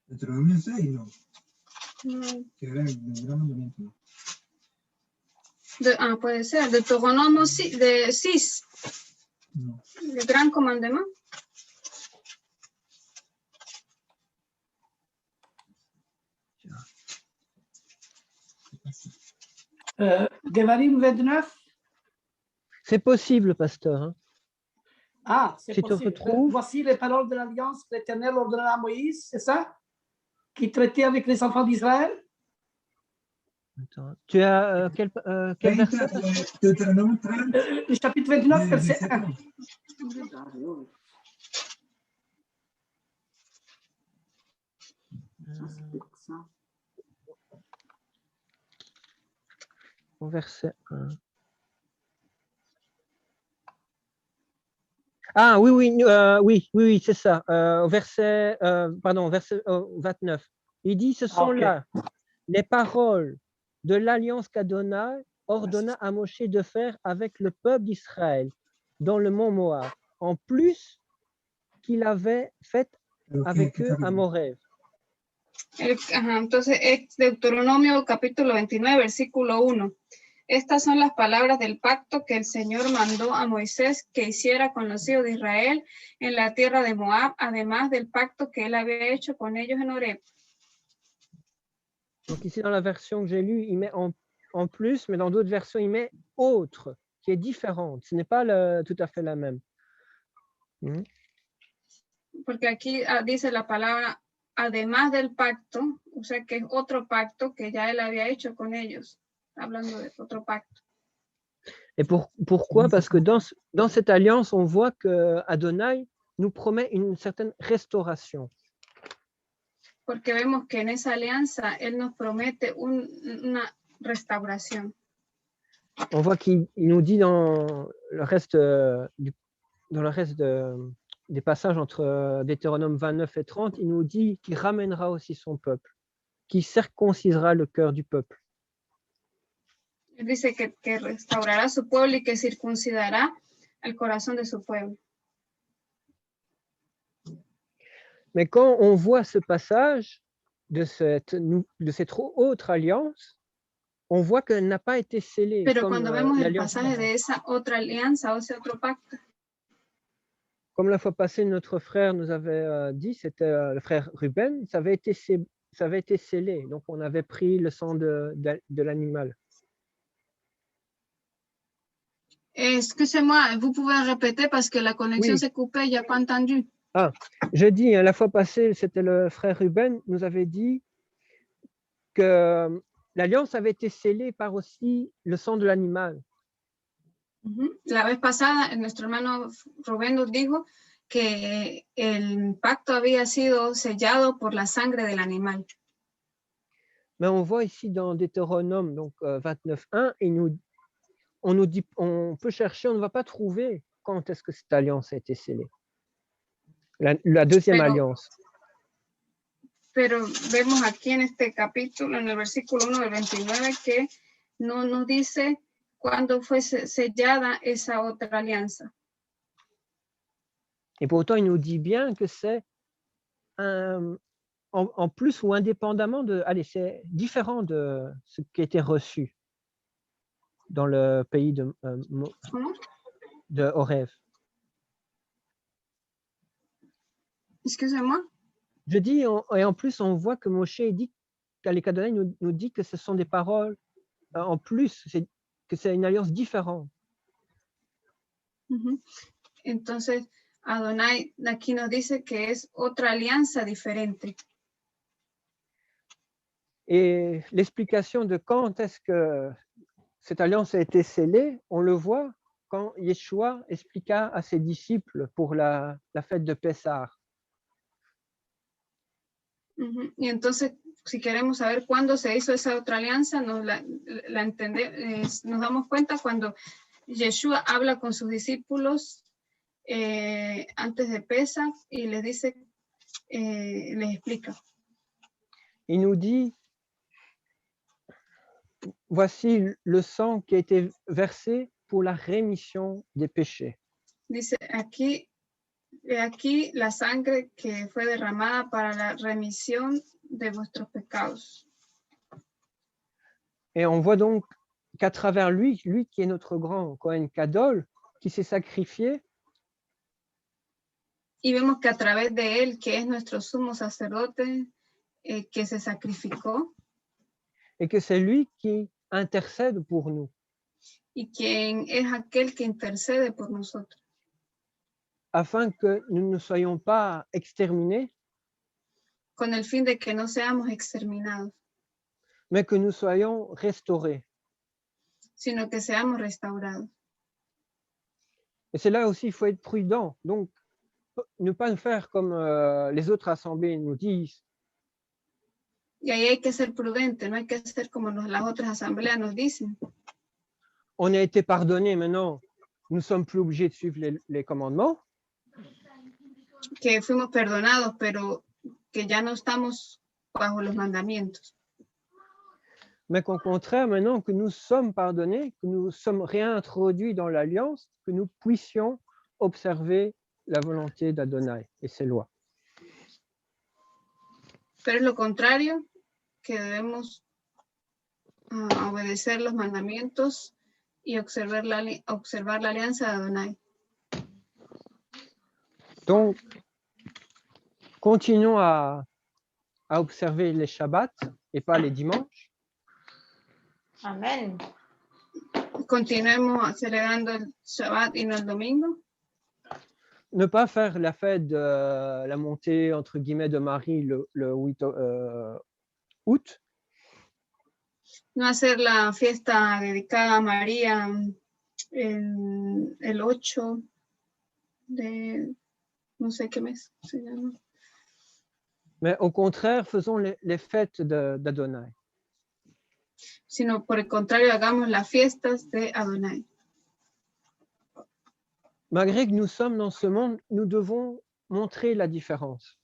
Deuteronomio 6, ¿no? Que era el gran mandamiento. Puede ser. Deutéronome de 6. No. Le grand commandement. Devarim 29. C'est possible, pasteur. Hein. Ah, c'est Si tu possible. retrouves. Voici les paroles de l'alliance que l'Éternel ordonna à Moïse, c'est ça? Qui traitait avec les enfants d'Israël? Attends. Tu as quel verset? Deutéronome 30. Le chapitre 29, verset 1. Au verset 1. Ah oui, c'est ça. Au verset, verset 29. Il dit, ce sont là les paroles de l'alliance qu'Adonai ordonna à Moshe de faire avec le peuple d'Israël. dans le mont Moab, en plus qu'il avait fait avec eux à Moreb. Entonces, es Deuteronomio capítulo 29, versículo 1. Estas son las palabras del pacto que el Señor mandó a Moisés que hiciera con los hijos de Israel en la tierra de Moab, además del pacto que él había hecho con ellos en Horeb. Donc ici, dans la version que j'ai lue, il met en plus, mais dans d'autres versions, il met autre, qui est différente. Ce n'est pas tout à fait la même. Porque aquí dice la palabra además del pacto, o sea que es otro pacto que ya él había hecho con ellos, hablando de otro pacto. Et pourquoi? Parce que dans cette alliance, on voit que Adonai nous promet une certaine restauration. Porque vemos que en esa alianza él nos promete una restauración. On voit qu'il nous dit dans le reste, des passages entre Deutéronome 29 et 30, il nous dit qu'il ramènera aussi son peuple, qu'il circoncisera le cœur du peuple. Él dice que restaurará su pueblo y que circuncidará el corazón de su pueblo. Mais quand on voit ce passage de cette autre alliance, on voit qu'elle n'a pas été scellée. Pero cuando vemos el pasaje de esa otra alianza o ese otro pacto, comme la fois passée, notre frère nous avait dit, c'était le frère Ruben, ça avait été scellé. Donc, on avait pris le sang de l'animal. Excusez-moi, vous pouvez répéter parce que la connexion s'est coupée, il n'y a pas entendu. Ah, je dis, la fois passée, c'était le frère Ruben nous avait dit que l'alliance avait été scellée par aussi le sang de l'animal. La vez pasada, nuestro hermano Rubén nos dijo que el pacto había sido sellado por la sangre del animal. Mais on voit ici dans Deutéronome, donc 29.1, on peut chercher, on ne va pas trouver quand est-ce que cette alliance a été scellée. La deuxième alliance. Pero vemos aquí en este capítulo, en el versículo 1 del 29, que no nos dice cuándo fue sellada esa otra alianza. Et pourtant, il nous dit bien que c'est en plus ou indépendamment c'est différent de ce qui était reçu dans le pays de Horeb. Excusez-moi. Je dis, et en plus, on voit que Moshe dit qu'Adonai nous dit que ce sont des paroles en plus, que c'est une alliance différente. Entonces, Adonai aquí nos dice que es otra alianza diferente. Et l'explication de quand est-ce que cette alliance a été scellée, on le voit quand Yeshua expliqua à ses disciples pour la fête de Pessah. Y entonces, si queremos saber cuándo se hizo esa otra alianza, nos damos cuenta cuando Yeshua habla con sus discípulos antes de Pesach y les dice, les explica. Il nous dit, voici le sang qui a été versé pour la rémission des péchés. Dice aquí la sangre que fue derramada para la remisión de vuestros pecados. Et on voit donc qu'à travers lui qui est notre grand Kohen Gadol, qui s'est sacrifié. Y vemos que a través de él, que es nuestro sumo sacerdote, que se sacrificó. Et que c'est lui qui intercède pour nous. Y quien es aquel que intercede por nosotros. Afin que nous ne soyons pas exterminés. Con el fin de que no seamos exterminados. Mais que nous soyons restaurés. Sino que seamos restaurados. Et c'est là aussi, il faut être prudent. Donc, ne pas faire comme les autres assemblées nous disent. Y ahí hay que ser prudente, no hay que ser como las otras asambleas nos dicen. On a été pardonné, maintenant, nous ne sommes plus obligés de suivre les commandements. Que fuimos perdonados, pero que ya no estamos bajo los mandamientos. mais qu'au contraire, maintenant que nous sommes pardonnés, que nous sommes réintroduits dans l'alliance, que nous puissions observer la volonté d'Adonai et ses lois. Pero es lo contrario, que debemos obedecer los mandamientos y observar la alianza de Adonai. Donc, continuons à observer les Shabbats et pas les dimanches. Amén. Continuemos celebrando el Shabbat y no el domingo. Ne pas faire la fête de la montée, entre guillemets, de Marie le 8 août, No hacer la fiesta dedicada a María el 8 de no sé qué mes se llama. mais au contraire, faisons les fêtes d'Adonai. Sino por el contrario, hagamos las fiestas de Adonai. Malgré que nous sommes dans ce monde, nous devons montrer la différence.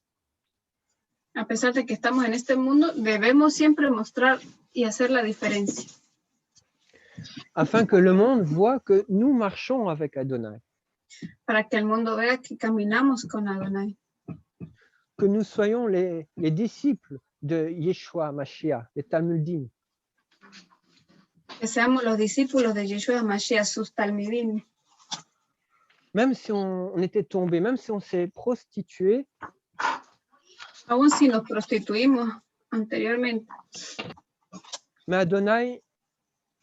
A pesar de que estamos en este mundo, debemos siempre mostrar y hacer la diferencia. Afin que le monde voit que nous marchons avec Adonai, Para que el mundo vea que caminamos con Adonai. que nous soyons les disciples de Yeshua Mashiach, les Talmudim, Que seamos los discípulos de Yeshua Mashiach, sus talmidim. même si on était tombé, même si on s'est prostitué, Aún si nos prostituimos anteriormente, mais Adonai,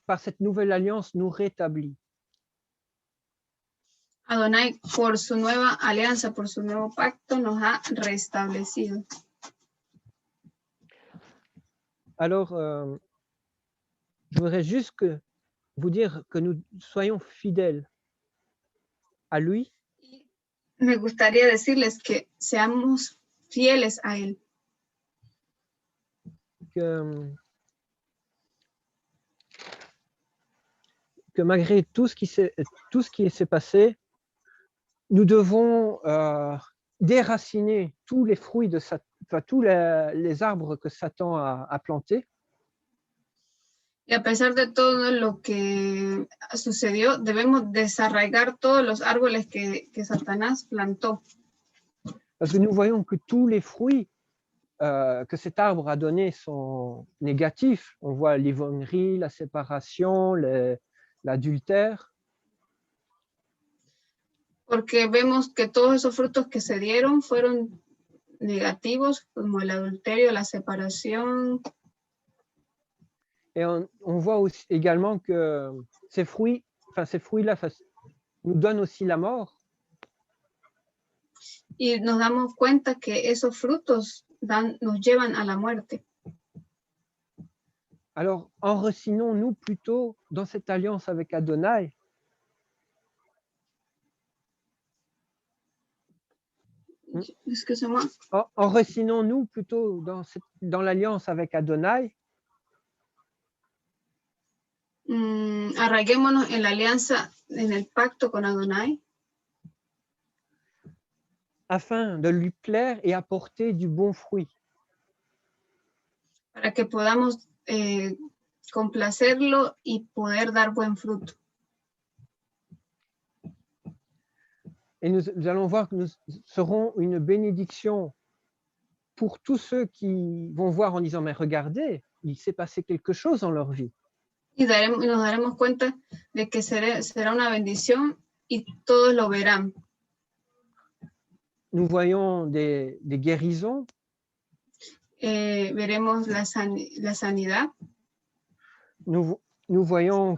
par cette nouvelle alliance, nous rétablit. Adonai, por su nueva alianza, por su nuevo pacto, nos ha restablecido. Alors, je voudrais juste vous dire que nous soyons fidèles à lui, Me gustaría decirles que seamos fieles a Él, que malgré tout ce qui s'est passé, nous devons déraciner tous les fruits tous les arbres que Satan a plantés, y a pesar de todo lo que sucedió, debemos desarraigar todos los árboles que Satanás plantó. parce que nous voyons que tous les fruits que cet arbre a donnés sont négatifs. On voit l'ivognerie, la séparation, l'adultère. Porque vemos que todos esos frutos que se dieron fueron negativos, como el adulterio, la separación. Et on voit aussi également que ces fruits-là nous donnent aussi la mort. Y nos damos cuenta que esos frutos nos llevan a la muerte. Alors, enracinons-nous plutôt dans cette alliance avec Adonai. Excusez-moi. Enracinons-nous plutôt dans l'alliance avec Adonai, Arraiguémonos en la alianza, en el pacto con Adonai, afin de lui plaire et apporter du bon fruit. para que podamos complacerlo y poder dar buen fruto. Et nous allons voir que nous serons une bénédiction pour tous ceux qui vont voir en disant, mais regardez, il s'est passé quelque chose dans leur vie. Y nos daremos cuenta de que será una bendición y todos lo verán. Nous voyons des guérisons, Veremos la sanidad. nous voyons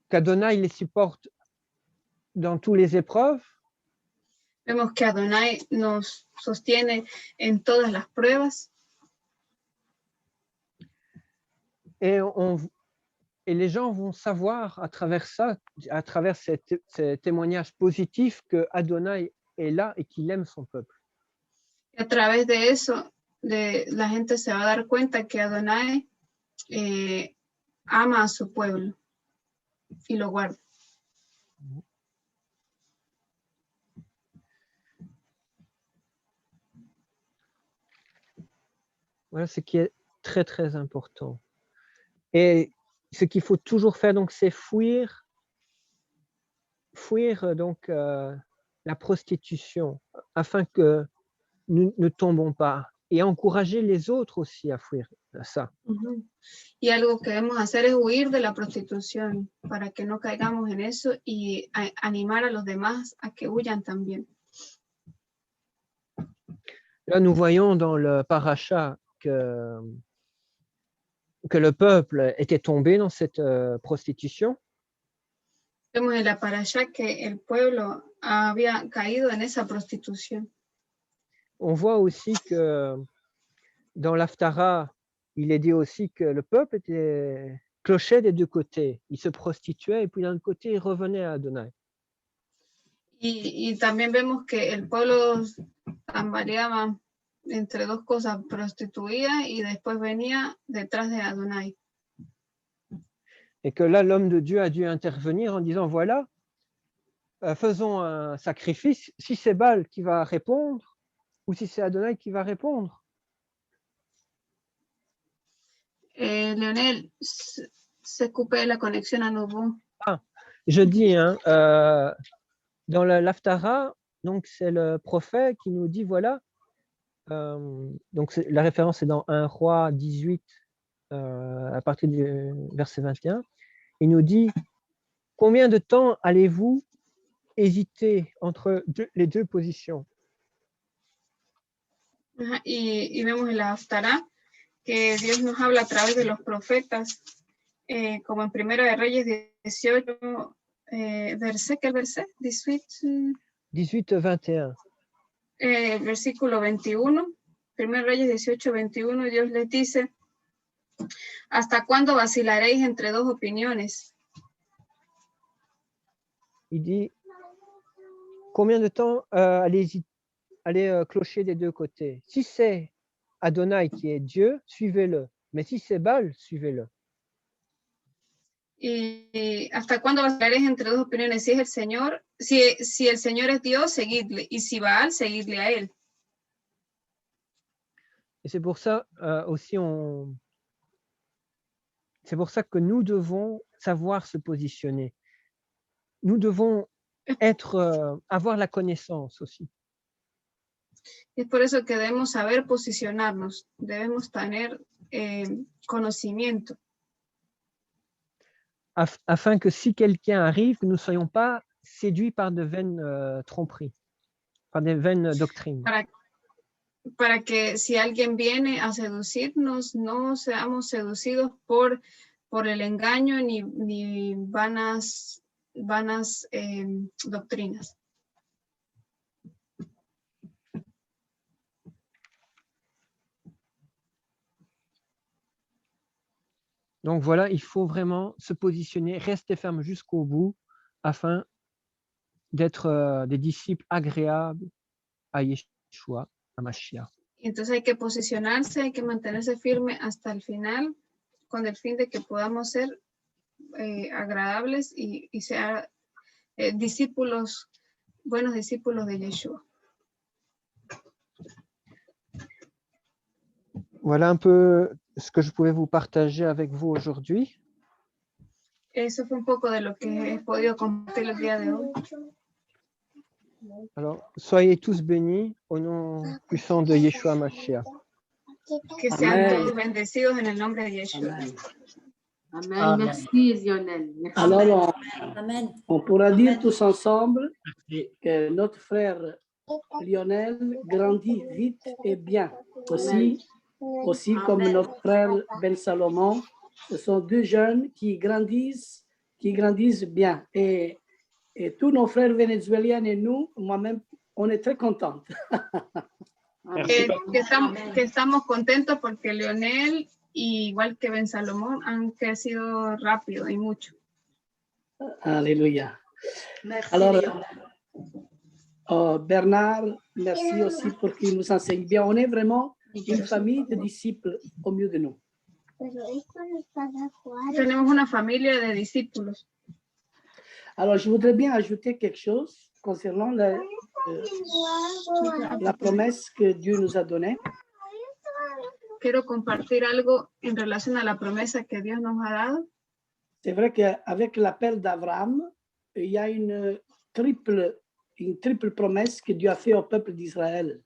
qu'Adonai les supporte dans toutes les épreuves. Vemos que Adonai nos sostiene en todas las pruebas. Et les gens vont savoir à travers ça, à travers ces témoignages positifs, que Adonai est là et qu'il aime son peuple. Y a través de eso, la gente se va a dar cuenta que Adonai ama a su pueblo y lo guarda. Voilà ce qui est très, très important. Et ce qu'il faut toujours faire, donc, c'est fuir donc la prostitution, afin que nous ne tombons pas, et encourager les autres aussi à fuir ça. Ujú. Y algo que debemos hacer es huir de la prostitución para que no caigamos en eso y animar a los demás a que huyan también. Là, nous voyons dans le parasha que le peuple était tombé dans cette prostitution. Vemos en la parasha que el pueblo había caído en esa prostitución. On voit aussi que dans l'Haftara, il est dit aussi que le peuple était clochait des deux côtés. Il se prostituait et puis d'un côté, il revenait à Adonai. Y también vemos que el pueblo tambaleaba entre dos cosas, prostituía y después venía detrás de Adonai. Et que là, l'homme de Dieu a dû intervenir en disant, voilà, faisons un sacrifice, si c'est Baal qui va répondre ou si c'est Adonai qui va répondre. Leonel, se coupait la connexion à nouveau. Je dis, hein, dans l'Haftara, donc c'est le prophète qui nous dit, voilà, donc la référence est dans 1 Roi 18, à partir du verset 21. Il nous dit, combien de temps allez-vous hésiter entre les deux positions? Y vemos en la Haftará que Dios nos habla a través de los profetas, como en Primera de Reyes 18, verset, ¿qué verset? 18, 21. Versículo 21, Primera Reyes 18, 21, Dios les dice, ¿hasta cuándo vacilaréis entre dos opiniones? Il dit, combien de temps allez clocher des deux côtés? Si c'est Adonai qui est Dieu, suivez-le. Mais si c'est Baal, suivez-le. Y ¿hasta cuándo vacilaréis entre dos opiniones? Si es el Señor, si el Señor es Dios, seguidle. Y si Baal, seguidle a él. Et c'est pour ça aussi, c'est pour ça que nous devons savoir se positionner. Nous devons avoir la connaissance aussi. Es por eso que debemos saber posicionarnos, debemos tener conocimiento. Afin que si quelqu'un arrive, que nous ne soyons pas séduits par de vaines tromperies, par des vaines doctrines. Para que si alguien viene a seducirnos, no seamos seducidos por el engaño ni vanas doctrinas. Donc voilà, il faut vraiment se positionner, rester ferme jusqu'au bout afin d'être des disciples agréables à Yeshua, a Mashiach. Entonces hay que posicionarse, hay que mantenerse firme hasta el final, con el fin de que podamos ser agradables y ser discípulos, buenos discípulos de Yeshua. Voilà un peu ce que je pouvais vous partager avec vous aujourd'hui. Eso fue un poco de lo que he podido compartir el día de hoy. Alors, soyez tous bénis au nom puissant de Yeshua Mashiach. Que sean todos bendecidos en el nombre de Yeshua. Amen. Amen. Merci, Lionel. Merci. Alors, Amen. on pourra dire tous ensemble que notre frère Lionel grandit vite et bien. Aussi comme notre frère Ben Salomon, ce sont deux jeunes qui grandissent bien. Et tous nos frères vénézuéliens et nous, moi-même, on est très contents. Que estamos contentos porque Leonel, igual que Ben Salomón, han crecido rápido y mucho. Alléluia. Merci, Alors, Lionel. Bernard, merci aussi pour qu'il nous enseigne bien. On est vraiment une famille de disciples au milieu de nous. Tenemos una familia de discípulos. Alors, je voudrais bien ajouter quelque chose concernant la promesse que Dieu nous a donnée. quiero compartir algo en relación a la promesa que Dios nos ha dado. C'est vrai qu'avec l'appel d'Abraham, il y a une triple promesse que Dieu a fait au peuple d'Israël.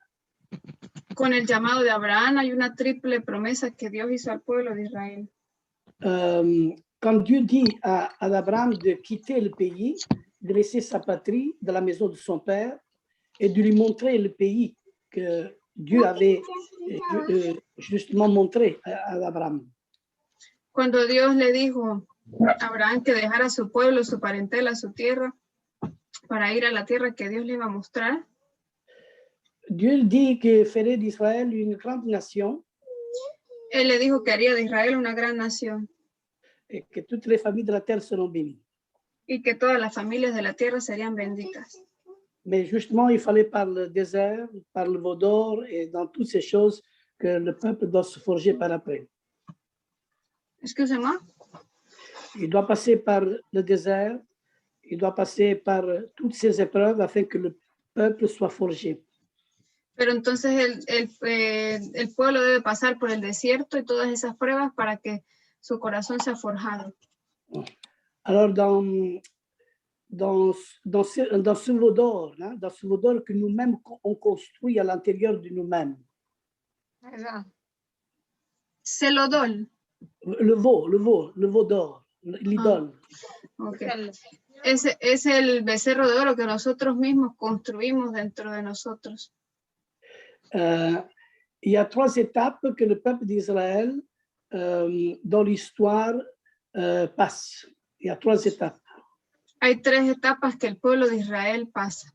Con el llamado de Abraham hay una triple promesa que Dios hizo al pueblo de Israel. Quand Dieu dit à Abraham de quitter le pays, de laisser sa patrie de la maison de son père et de lui montrer le pays que Dieu avait justement montré à Abraham. Cuando Dios le dijo a Abraham que dejara su pueblo, su parentela, su tierra, para ir a la tierra que Dios le iba a mostrar, Dieu dit que ferait d'Israël une grande nation Él le dijo que haría de Israel una gran nación et que toutes les familles de la terre seront bénies. y que todas las familias de la tierra serían benditas. Mais justement, il fallait par le désert, par le veau d'or et dans toutes ces choses que le peuple doit se forger par après. Excusez-moi. Il doit passer par le désert, il doit passer par toutes ces épreuves afin que le peuple soit forgé. Pero entonces el pueblo debe pasar por el desierto y todas esas pruebas para que su corazón sea forjado. Alors, dans ce veau d'or, hein, dans ce veau d'or que nous-mêmes on construit à l'intérieur de nous-mêmes. Celodol. Le veau d'or, l'idole. Okay. Es el becerro de oro que nosotros mismos construimos dentro de nosotros. Il y a 3 étapes que le peuple d'Israël, dans l'histoire, passe. Il y a 3 étapes. Hay 3 etapas que el pueblo de Israel pasa.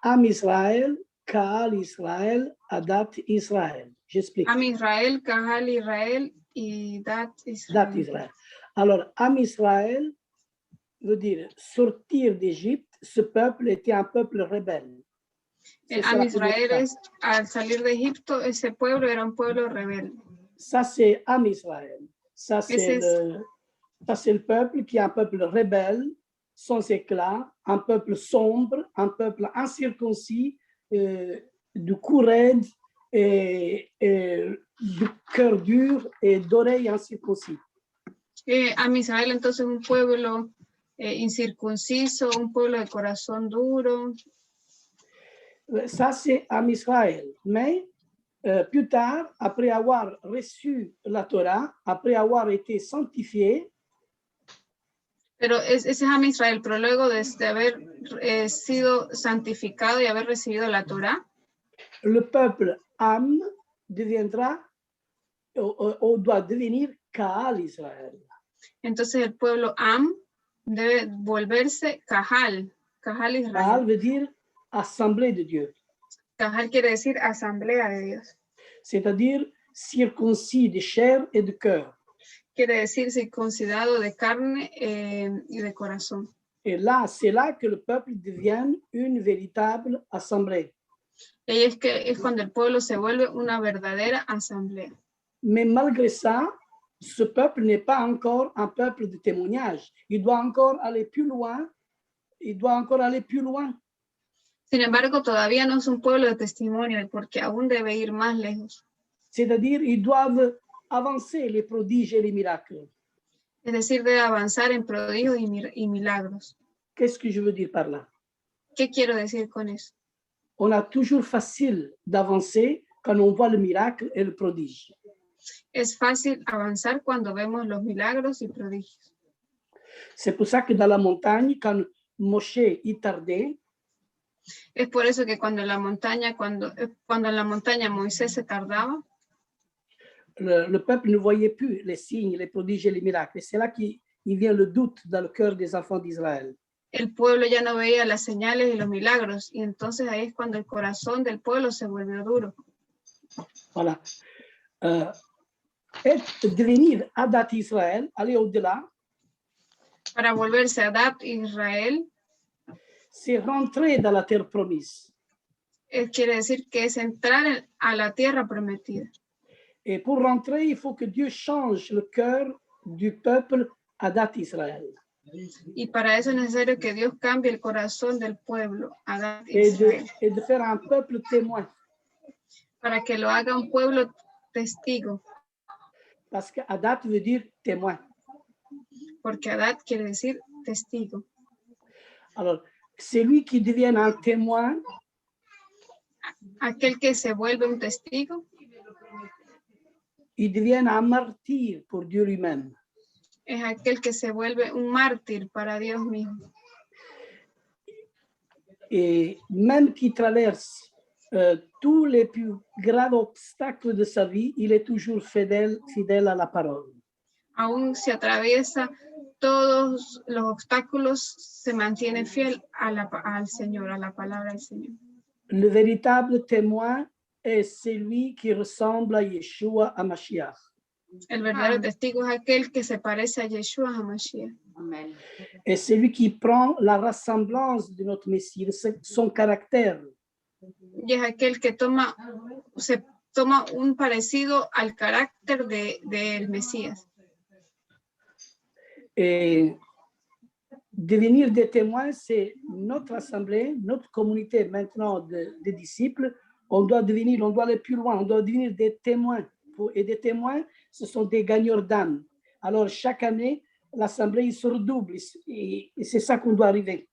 Am Israël, Kaal Israël, Adat Israël. J'explique. Am Israël, Kahal Israël y Dat Israël. Dat Israël. Alors, Am Israël veut dire sortir d'Égypte. Ce peuple était un peuple rebelle. Am Israël es al salir de Egipto, ese pueblo era un pueblo rebelde. Ça, c'est Am Israël. Ça, c'est le peuple qui est un peuple rebelle, sans éclat, un peuple sombre, un peuple incirconcis, du cou raide et du cœur dur et d'oreilles incirconcis. Am Israel entonces un pueblo incircunciso, un pueblo de corazón duro. Ça, c'est Am Israël. Mais plus tard, après avoir reçu la Torah, après avoir été sanctifié, pero ese es Am Israel, pero luego de haber sido santificado y haber recibido la Torah, le peuple Am deviendra ou doit devenir Kaal Israël. Entonces el pueblo Am debe volverse Kahal Israel. Kaal veut dire assemblée de Dieu. Kahal quiere decir asamblea de Dios. C'est-à-dire circoncis de chair et de cœur. Quiere decir circuncidado de carne y de corazón. Et là, c'est là que le peuple devient une véritable assemblée. Y es cuando el pueblo se vuelve una verdadera asamblea. Mais malgré ça, ce peuple n'est pas encore un peuple de témoignage. Il doit encore aller plus loin. Sin embargo, todavía no es un pueblo de testimonio porque aún debe ir más lejos. C'est-à-dire, ils doivent avancer les prodiges et les miracles. Es decir, debe avanzar en prodigios y milagros. Qu'est-ce que je veux dire par là? ¿Qué quiero decir con eso? On a toujours facile d'avancer quand on voit le miracle et le prodige. Es fácil avanzar cuando vemos los milagros y prodigios. C'est pour ça que dans la montagne, quand Moshe y tardait, es por eso que cuando en la montaña Moisés se tardaba, le peuple ne voyait plus les signes, les prodiges et les miracles. Et c'est là qu'il vient le doute dans le cœur des enfants d'Israël. El pueblo ya no veía las señales y los milagros, y entonces ahí es cuando el corazón del pueblo se volvió duro. Voilà. Et devenir Adat Israël, aller au-delà. Para volverse Adat Israel, c'est rentrer dans la terre promise. Quiere decir que es entrar a la tierra prometida. Et pour rentrer, il faut que Dieu change le cœur du peuple Adat Israël. Y para eso es necesario que Dios cambie el corazón del pueblo Adat Israel. Et de faire un peuple témoin. Para que lo haga un pueblo testigo, Parce que Adat veut dire témoin. porque Adad quiere decir testigo. Alors, celui qui devient un témoin, Aquel que se vuelve un testigo il devient un martyr pour Dieu lui-même. es aquel que se vuelve un mártir para Dios mismo. Et même qui traverse tous les plus graves obstacles de sa vie, il est toujours fidèle à la parole. Aún si atraviesa todos los obstáculos, se mantiene fiel al Señor, a la palabra del Señor. Le véritable témoin est celui qui ressemble à Yeshua, à Mashiach. El verdadero testigo es aquel que se parece a Yeshua HaMashiach. Amen. Et celui qui prend la ressemblance de notre Messie, son caractère. Y es aquel que se toma un parecido al carácter del Mesías. Et devenir des témoins, c'est notre assemblée, notre communauté maintenant de disciples. On doit aller plus loin, on doit devenir des témoins. Et des témoins, ce sont des gagneurs d'âme. Alors, chaque année, l'assemblée se redouble et c'est ça qu'on doit arriver.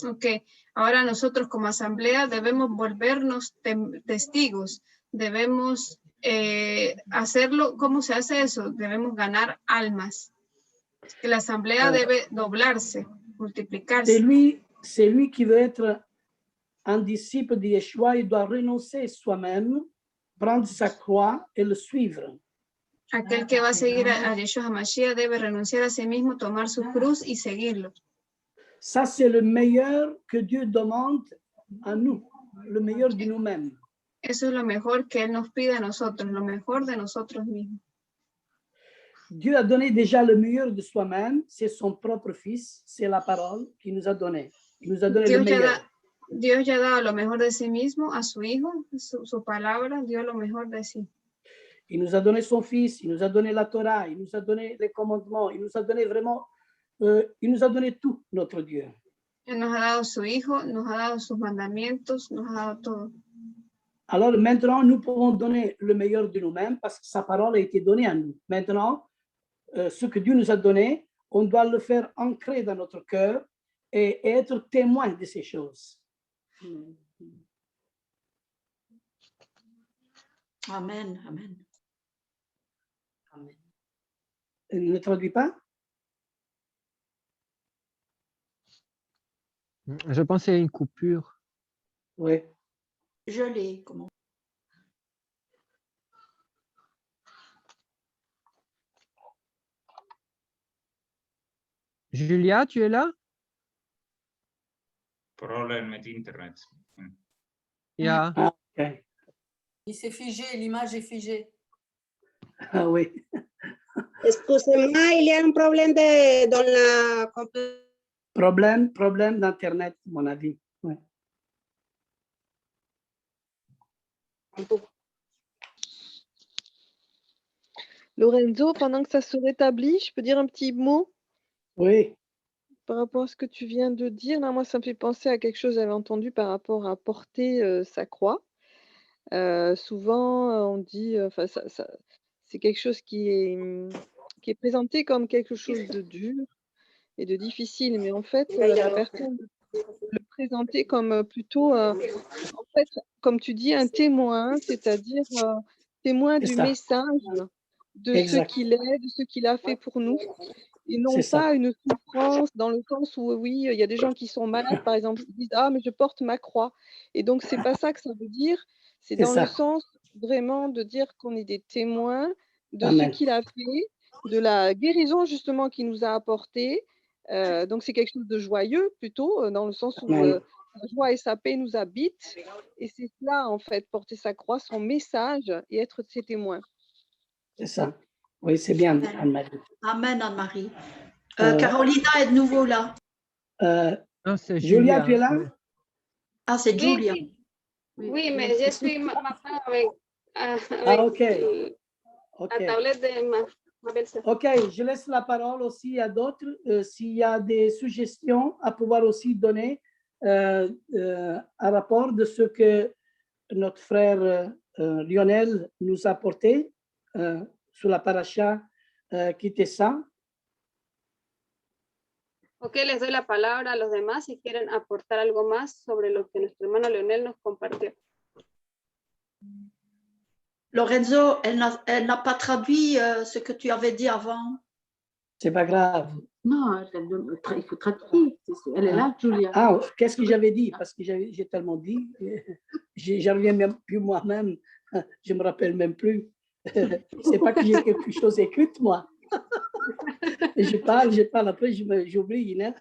Ok, ahora nosotros como asamblea debemos volvernos testigos, debemos hacerlo. ¿Cómo se hace eso? Debemos ganar almas. Que la asamblea debe doblarse, multiplicarse. C'est lui qui veut être un disciple de Yeshua, il doit renoncer soi-même, prendre sa croix et le suivre. Aquel que va a seguir a Yeshua HaMashiach debe renunciar a sí mismo, tomar su cruz y seguirlo. Ça, c'est le meilleur que Dieu demande à nous, le meilleur de nous-mêmes. Eso es lo mejor que Él nos pide a nosotros, lo mejor de nosotros mismos. Dieu a donné déjà le meilleur de soi-même, c'est son propre Fils, c'est la parole qu'il nous a donné. Il nous a donné le meilleur. Dios ya ha dado lo mejor de sí mismo a su Hijo, su palabra, dio lo mejor de sí. Il nous a donné son Fils, il nous a donné la Torah, il nous a donné les commandements, il nous a donné vraiment, il nous a donné tout, notre Dieu. Él nos ha dado su Hijo, nos ha dado sus mandamientos, nos ha dado todo. Alors maintenant, nous pouvons donner le meilleur de nous-mêmes parce que sa parole a été donnée à nous. Maintenant, ce que Dieu nous a donné, on doit le faire ancrer dans notre cœur et être témoin de ces choses. Amen. Amen. Amen. Ne traduis pas? Je pense qu'il y a une coupure. Oui. Je l'ai. Comment? Julia, tu es là? Problème met internet. Yeah. Ah, okay. Il s'est figé, l'image est figée. Ah oui. Excusez-moi, il y a un problème dans la Problème d'Internet, à mon avis. Ouais. Lorenzo, pendant que ça se rétablit, je peux dire un petit mot Oui. par rapport à ce que tu viens de dire. Là, moi, ça me fait penser à quelque chose que j'avais entendu par rapport à porter sa croix. Souvent, on dit, c'est quelque chose qui est présenté comme quelque chose de dur et de difficile, mais en fait, la personne le présenter comme plutôt, en fait, comme tu dis, un témoin, c'est-à-dire témoin du message de ce qu'il est, de ce qu'il a fait pour nous, et non pas une souffrance dans le sens où, oui, il y a des gens qui sont malades, par exemple, ils disent « Ah, mais je porte ma croix ». Et donc, c'est pas ça que ça veut dire, c'est dans le sens vraiment de dire qu'on est des témoins de ce qu'il a fait, de la guérison justement qu'il nous a apporté. Donc, c'est quelque chose de joyeux plutôt, dans le sens où la joie et sa paix nous habitent. Et c'est cela, en fait, porter sa croix, son message et être ses témoins. C'est ça. Oui, c'est bien, Anne-Marie. Amen, Anne-Marie. Carolina est de nouveau là. Non, c'est Julia, tu es là? Ah, c'est Julia. Oui, mais je suis maintenant avec OK. la tablette de ma belle-sœur. OK, je laisse la parole aussi à d'autres. S'il y a des suggestions à pouvoir aussi donner un rapport de ce que notre frère Lionel nous a apporté sur la paracha qui était ça. Ok, les doy la palabra a los demás si quieren aportar algo más sobre lo que nuestro hermano Leonel nos compartió. Lorenzo, elle n'a pas traduit ce que tu avais dit avant. C'est pas grave. Non, il faut traduire. Elle est là, Julia. Ah, qu'est-ce que j'avais dit? Parce que j'ai tellement dit. J'en reviens même plus moi-même. Je me rappelle même plus. C'est pas que j'ai quelque chose écrit, moi. Je parle, après j'oublie. Hein?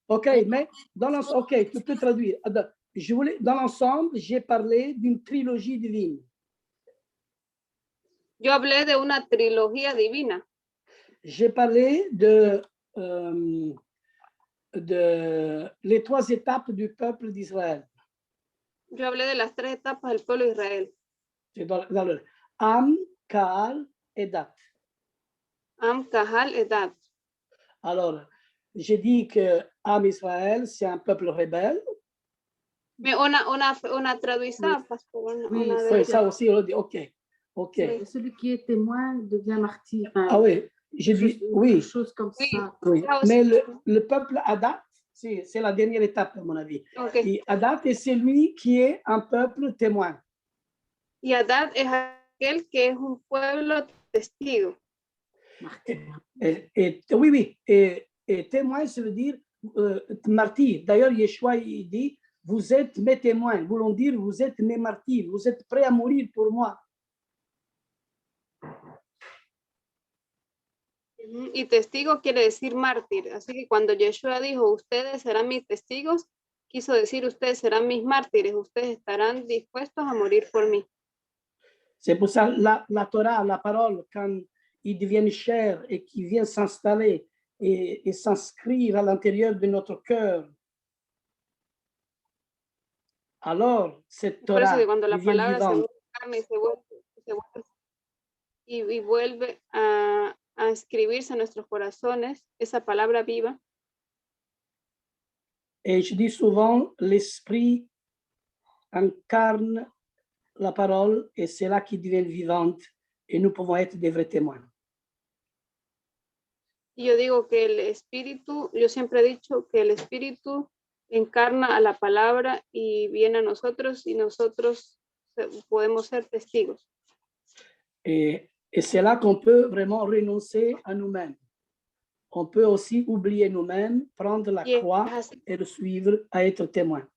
OK, mais dans l'ensemble, OK, tu peux traduire. Dans l'ensemble, j'ai parlé d'une trilogie divine. Yo hablé de una trilogía divina. J'ai parlé de les 3 étapes du peuple d'Israël. Yo hablé de las 3 etapas del pueblo de Israel. C'est dans le Am, Kahal et Dat. Am, Kahal et Dat. Alors, j'ai dit que Am Israël, c'est un peuple rebelle. Mais on a traduit ça parce qu'on Oui, ça aussi, on dit, OK. Oui. Celui qui est témoin devient martyr. Ah oui, j'ai dit, oui. Chose comme ça. Oui. Mais le peuple Adat, c'est la dernière étape, à mon avis. Okay. Et Adat est celui qui est un peuple témoin. Y Adat es aquel que es un pueblo testigo. Oui. Et témoin, ça veut dire martyr. D'ailleurs, Yeshua, il dit, vous êtes mes témoins. Voulons dire, vous êtes mes martyrs. Vous êtes prêts à mourir pour moi. Y testigo quiere decir mártir. Así que cuando Yeshua dijo, ustedes serán mis testigos, quiso decir, ustedes serán mis mártires. Ustedes estarán dispuestos a morir por mí. C'est pour ça la Torah, la parole, quand ils deviennent chair et qui vient s'installer et s'inscrire à l'intérieur de notre cœur, alors cette Torah por eso que cuando la devient palabra vivante. se vuelve y vuelve a inscribirse en nuestros corazones, esa palabra viva. Et je dis souvent, l'esprit incarne la parole et c'est là qui devient vivante et nous pouvons être des vrais témoins. Y yo digo que el espíritu, yo siempre he dicho que el espíritu encarna a la palabra y viene a nosotros y nosotros podemos ser testigos. Et c'est là qu'on peut vraiment renoncer à nous-mêmes. On peut aussi oublier nous-mêmes, prendre la croix et le suivre à être témoin.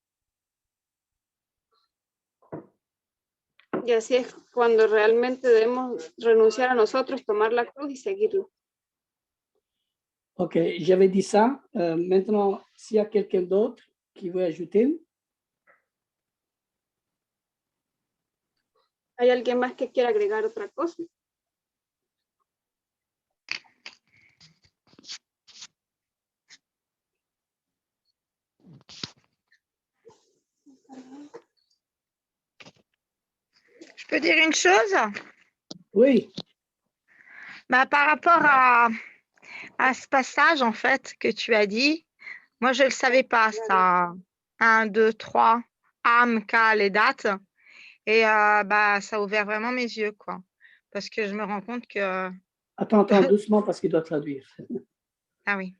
Y así es cuando realmente debemos renunciar a nosotros, tomar la cruz y seguirlo. OK, j'avais dit ça. Maintenant, s'il y a quelqu'un d'autre qui veut ajouter. ¿Hay alguien más que quiera agregar otra cosa? Je peux dire une chose? Oui. Bah, par rapport à ce passage, en fait, que tu as dit, moi, je ne le savais pas, ça. 1, 2, 3, Am, Kahal et Dat. Et bah, ça a ouvert vraiment mes yeux, quoi. Parce que je me rends compte que... Attends, doucement, parce qu'il doit traduire. Ah oui.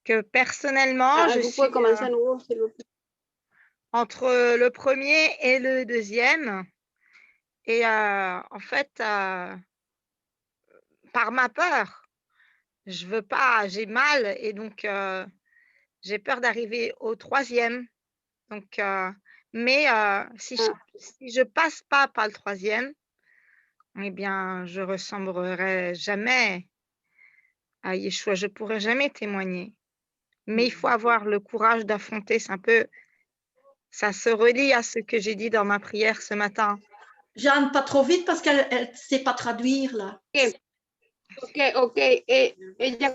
Que personnellement, je suis entre le premier et le deuxième. Et en fait, par ma peur, je veux pas, j'ai mal et donc j'ai peur d'arriver au troisième. Donc, mais si je passe pas par le troisième, eh bien, je ressemblerai jamais à Yeshua. Je pourrai jamais témoigner. Mais il faut avoir le courage d'affronter. C'est un peu, ça se relie à ce que j'ai dit dans ma prière ce matin. Jeanne, pas trop vite parce qu'elle ne sait pas traduire là. Ok. Ella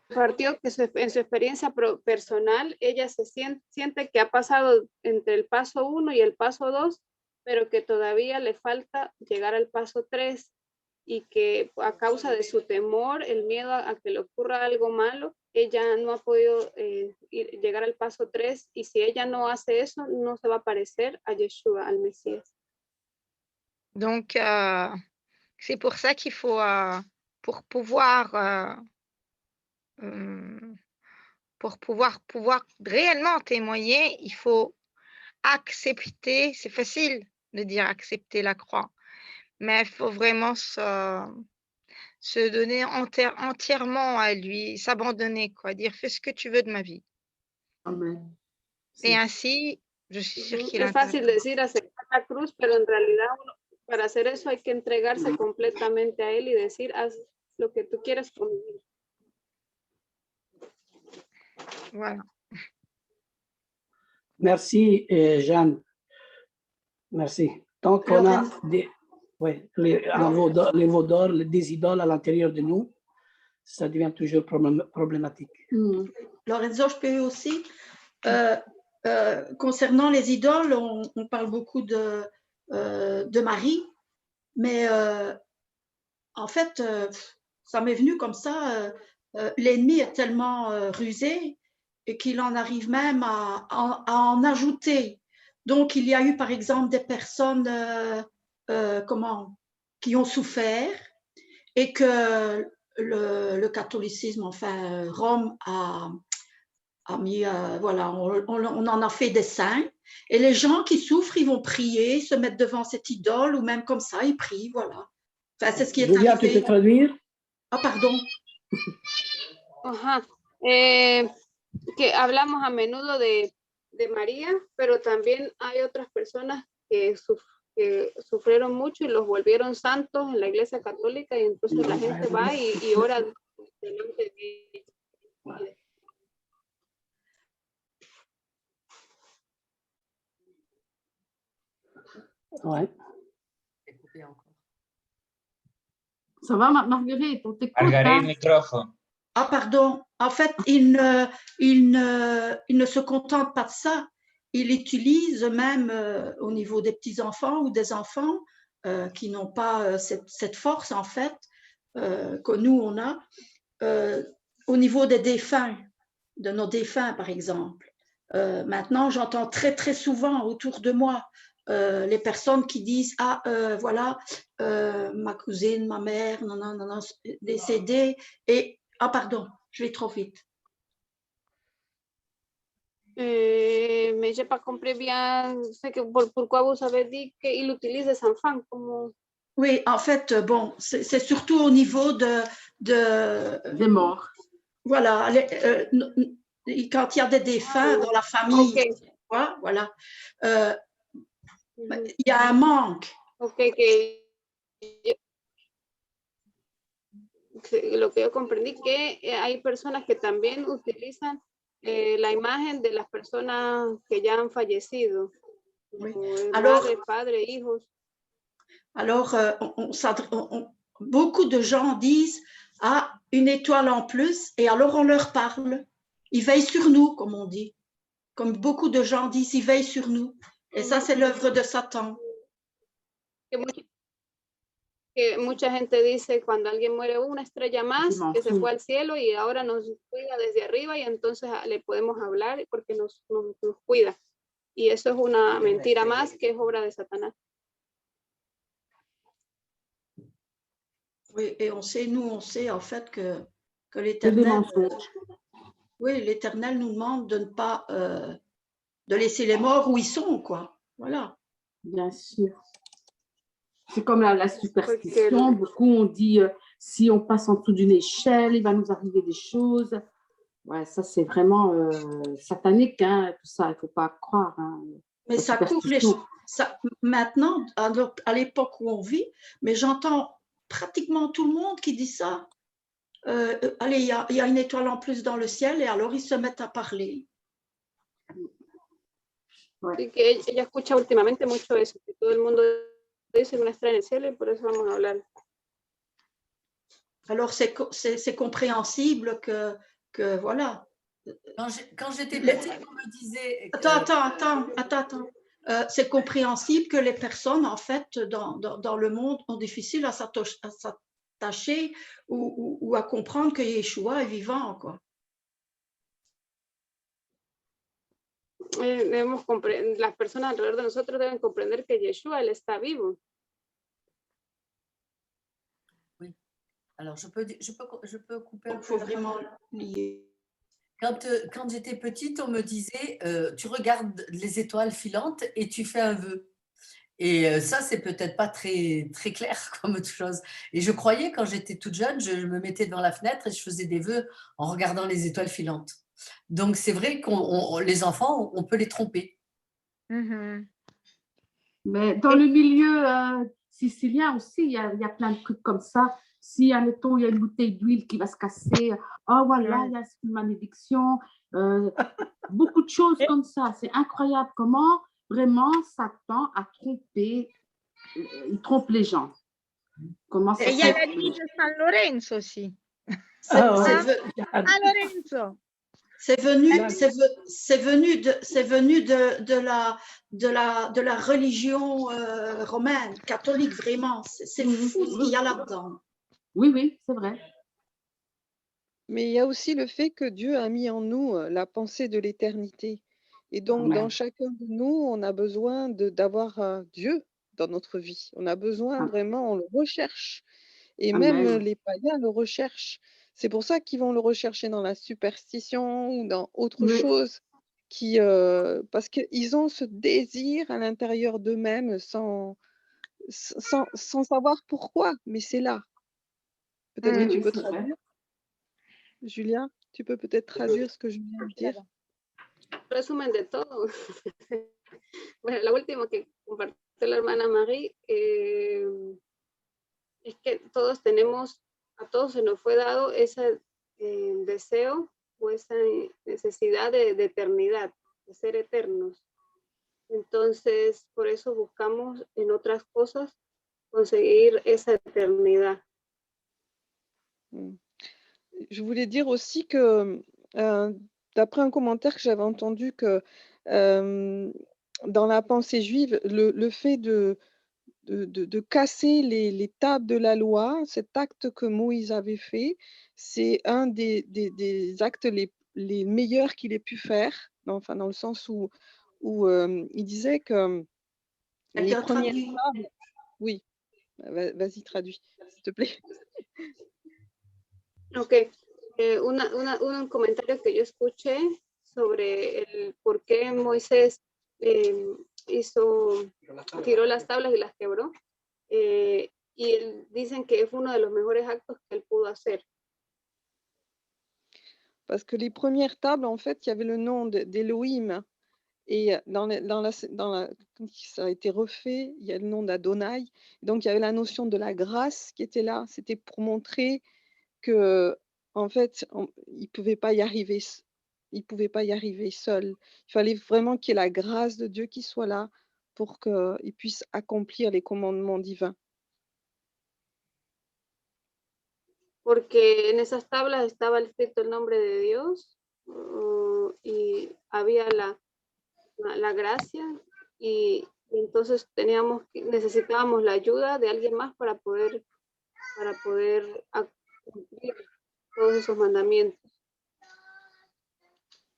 compartió que en su experiencia personal, ella se siente que ha pasado entre el paso 1 y el paso 2, pero que todavía le falta llegar al paso 3 y que a causa de su temor, el miedo a que le ocurra algo malo, ella no ha podido llegar al paso 3 y si ella no hace eso, no se va a parecer a Yeshua, al Mesías. Donc, c'est pour ça qu'il faut, pour pouvoir réellement témoigner, il faut accepter. C'est facile de dire accepter la croix, mais il faut vraiment se donner entièrement à lui, s'abandonner, quoi, dire fais ce que tu veux de ma vie. Amen. Et Sí. ainsi, je suis sûre qu'il Es fácil decir aceptar la cruz, pero en realidad para hacer eso hay que entregarse completamente a Él y decir, haz lo que tú quieras con mi vida. Voilà. Merci, Jeanne. Merci. Tant qu'on a les veaux d'or, des idoles à l'intérieur de nous, ça devient toujours problématique. Lorenzo, je peux aussi, concernant les idoles, on parle beaucoup de Marie, mais en fait, ça m'est venu comme ça, l'ennemi est tellement rusé et qu'il en arrive même à en ajouter. Donc, il y a eu, par exemple, des personnes qui ont souffert et que le catholicisme, enfin, Rome a mis, voilà, on en a fait des saints. Et les gens qui souffrent, ils vont prier, se mettre devant cette idole ou même comme ça, ils prient, voilà. Enfin, c'est ce qui est Julia, arrivé. tu peux traduire? Ah, pardon. Ajá. Que hablamos a menudo de María, pero también hay otras personas que sufrieron mucho y los volvieron santos en la Iglesia Católica, y entonces la gente va y ora delante de ellos. Ouais. Ça va, Marguerite? On t'écoute. Marguerite, microphone. Ah, pardon. En fait, il ne se contente pas de ça. Il utilise même au niveau des petits-enfants ou des enfants qui n'ont pas cette force, en fait, que nous, on a. Au niveau des défunts, de nos défunts, par exemple. Maintenant, j'entends très, très souvent autour de moi les personnes qui disent « Ah, voilà, ma cousine, ma mère, non, décédée. » Et ah, pardon, je vais trop vite. Mais j'ai pas compris bien pourquoi vous avez dit qu'il utilise des enfants comme... Oui, en fait, bon, c'est surtout au niveau des morts. Voilà, quand il y a des défunts dans la famille, okay. Voilà, il y a un manque. Ok, lo que yo comprendí que hay personas que también utilizan la imagen de las personas que ya han fallecido. Oui. Alors, madre, padre, hijos. Alors, beaucoup de gens disent « Ah, une étoile en plus » et alors on leur parle. Ils veillent sur nous, comme on dit. Comme beaucoup de gens disent, ils veillent sur nous. Et ça, c'est l'œuvre de Satan. Que mucha gente dice cuando alguien muere una estrella más que se fue al cielo y ahora nos cuida desde arriba y entonces le podemos hablar porque nos cuida. Y eso es una mentira más que es obra de Satanás. Oui, et on sait en fait que l'Éternel, oui, l'Éternel nous demande de ne pas de laisser les morts où ils sont, quoi. Voilà. Bien sûr. C'est comme la superstition. Beaucoup ont dit si on passe en dessous d'une échelle, il va nous arriver des choses. Ouais, ça c'est vraiment satanique, hein, tout ça. Il ne faut pas croire. Hein, mais ça coupe les choses. Maintenant, à l'époque où on vit, mais j'entends pratiquement tout le monde qui dit ça. Allez, il y a une étoile en plus dans le ciel et alors ils se mettent à parler. Sí, que ella escucha últimamente mucho eso, que todo el mundo dice una estrella en el cielo y por eso vamos a hablar. Alors c'est compréhensible que voilà. Quand j'étais petite, on me disait... Attends. C'est compréhensible que les personnes, en fait, dans le monde, ont difficile à s'attacher ou à comprendre que Yeshua est vivant, quoi. Las personas alrededor de nosotros deben comprender que Yeshua, él está vivo. Alors, je peux couper un Il peu. faut vraiment lier. Quand j'étais petite, on me disait tu regardes les étoiles filantes et tu fais un vœu. Et ça, c'est peut-être pas très, très clair comme chose. Et je croyais, quand j'étais toute jeune, je me mettais devant la fenêtre et je faisais des vœux en regardant les étoiles filantes. Donc, c'est vrai que les enfants, on peut les tromper. Mhm. Mais dans le milieu sicilien aussi, il y a plein de trucs comme ça. Si, admettons, il y a une bouteille d'huile qui va se casser, oh voilà, il y a une malédiction. Beaucoup de choses comme ça. C'est incroyable comment vraiment Satan a trompé, il trompe les gens. Comment ça Et il y a la nuit de San Lorenzo aussi. Lorenzo. C'est venu de la religion romaine, catholique, vraiment. C'est fou ce qu'il y a là-dedans. Oui, oui, c'est vrai. Mais il y a aussi le fait que Dieu a mis en nous la pensée de l'éternité. Et donc, dans chacun de nous, on a besoin d'avoir Dieu dans notre vie. On a besoin vraiment, on le recherche. Et même les païens le recherchent. C'est pour ça qu'ils vont le rechercher dans la superstition ou dans autre chose. Parce qu'ils ont ce désir à l'intérieur d'eux-mêmes sans savoir pourquoi, mais c'est là. Peut-être que tu peux traduire. Julia, tu peux peut-être traduire ce que je viens de dire. Resumen de todo. Bueno, la última que compartió la hermana Marie es que todos tenemos, a todos se nos fue dado ese deseo o esa necesidad de eternidad, de ser eternos. Entonces, por eso buscamos en otras cosas conseguir esa eternidad. Je voulais dire aussi que, d'après un commentaire que j'avais entendu, que dans la pensée juive, le fait de casser les tables de la loi, cet acte que Moïse avait fait, c'est un des actes les meilleurs qu'il ait pu faire, enfin, dans le sens où il disait que les premières tables... Oui, vas-y, traduis, s'il te plaît. Ok, un comentario que yo escuché sobre el por qué Moisés tiró las tablas y las quebró. Y dicen que fue uno de los mejores actos que él pudo hacer. Parce que les premières tables, en fait, il y avait le nom d'Elohim. Et quand ça a été refait, il y a le nom d'Adonai. Donc, il y avait la notion de la grâce qui était là. C'était pour montrer que, en fait, il ne pouvait pas y arriver. Il pouvait pas y arriver seul. Il fallait vraiment qu'il y ait la grâce de Dieu qui soit là pour qu'il puisse accomplir les commandements divins. Porque en esas tablas estaba escrito el nombre de Dios y había la gracia y entonces necesitábamos la ayuda de alguien más para poder cumplir todos esos mandamientos.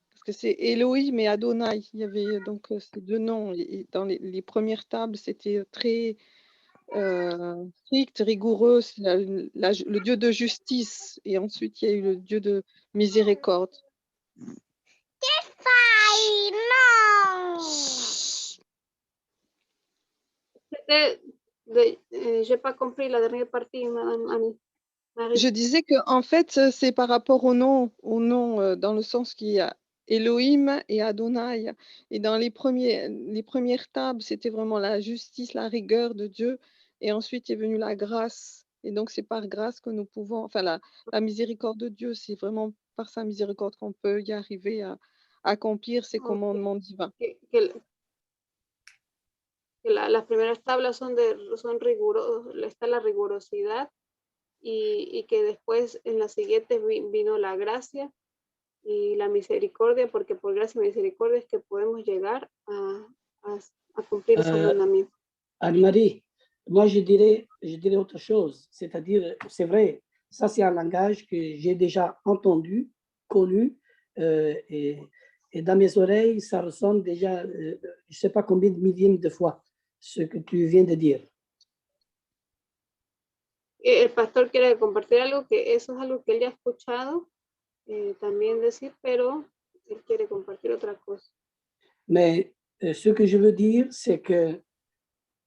Parce que c'est Elohim et Adonai. Il y avait donc ces deux noms. Et dans les premières tables, c'était très strict, rigoureux. C'est le Dieu de justice. Et ensuite, il y a eu le Dieu de miséricorde. J'ai pas compris la dernière partie, Marie. Je disais que en fait, c'est par rapport au nom dans le sens qu'il y a Elohim et Adonai. Et dans les premières tables, c'était vraiment la justice, la rigueur de Dieu. Et ensuite est venue la grâce. Et donc, c'est par grâce que nous pouvons, enfin, la miséricorde de Dieu, c'est vraiment par sa miséricorde qu'on peut y arriver à accomplir ses commandements divins. Las primeras tablas son rigurosas, está la rigurosidad y que después en las siguientes vino la gracia y la misericordia, porque por gracia y misericordia es que podemos llegar a cumplir esos mandamientos. Anne-Marie, moi je dirais autre chose, c'est-à-dire, c'est vrai, ça c'est un langage que j'ai déjà entendu, connu, et dans mes oreilles, ça ressemble déjà, je ne sais pas combien de milliers de fois, ce que tu viens de dire. El pastor quiere compartir algo, que eso es algo que él ya ha escuchado también decir, pero él quiere compartir otra cosa. Mais ce que je veux dire, c'est que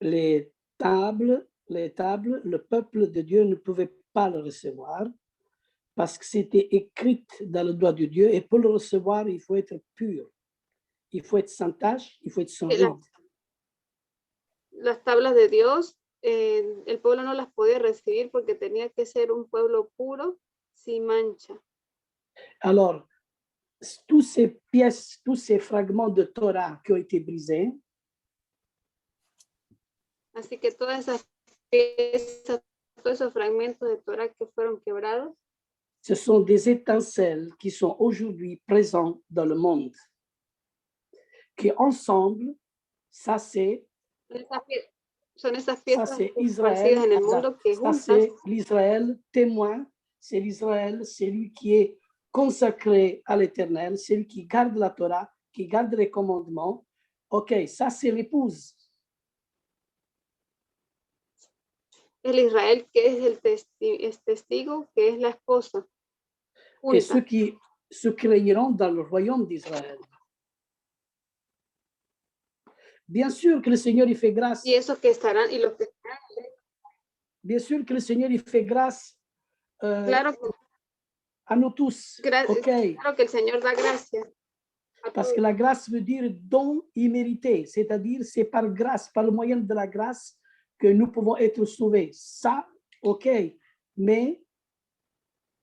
les tables, le peuple de Dieu ne pouvait pas le recevoir parce que c'était écrit dans le doigt de Dieu et pour le recevoir, il faut être pur. Il faut être sans tache, il faut être sans ride. Las tablas de Dios, el pueblo no las podía recibir porque tenía que ser un pueblo puro, sin mancha. Alors, tous ces pièces, tous ces fragments de Torah qui ont été brisés, Así que todas esas piezas, todos esos fragmentos de Torah que fueron quebrados, ce sont des étincelles qui sont aujourd'hui présents dans le monde. Qui ensemble, ça c'est son esas piezas Israël, esparcidas en el mundo que ça juntas, c'est l'Israël témoin, c'est l'Israël, celui qui est consacré à l'Éternel, celui qui garde la Torah, qui garde les commandements. Ok, ça c'est l'épouse. el Israel que es el testigo, que es la esposa. Et Junta. ceux qui se créeront dans le royaume d'Israël. Bien sûr que le Seigneur il fait grâce. Y esos que estarán, y los que estarán, Bien sûr que le Seigneur il fait grâce claro que, à nous tous. Ok. claro que el Señor da gracia. Parce que la grâce veut dire don immérité, c'est-à-dire c'est par grâce, par le moyen de la grâce que nous pouvons être sauvés. Ça, ok, mais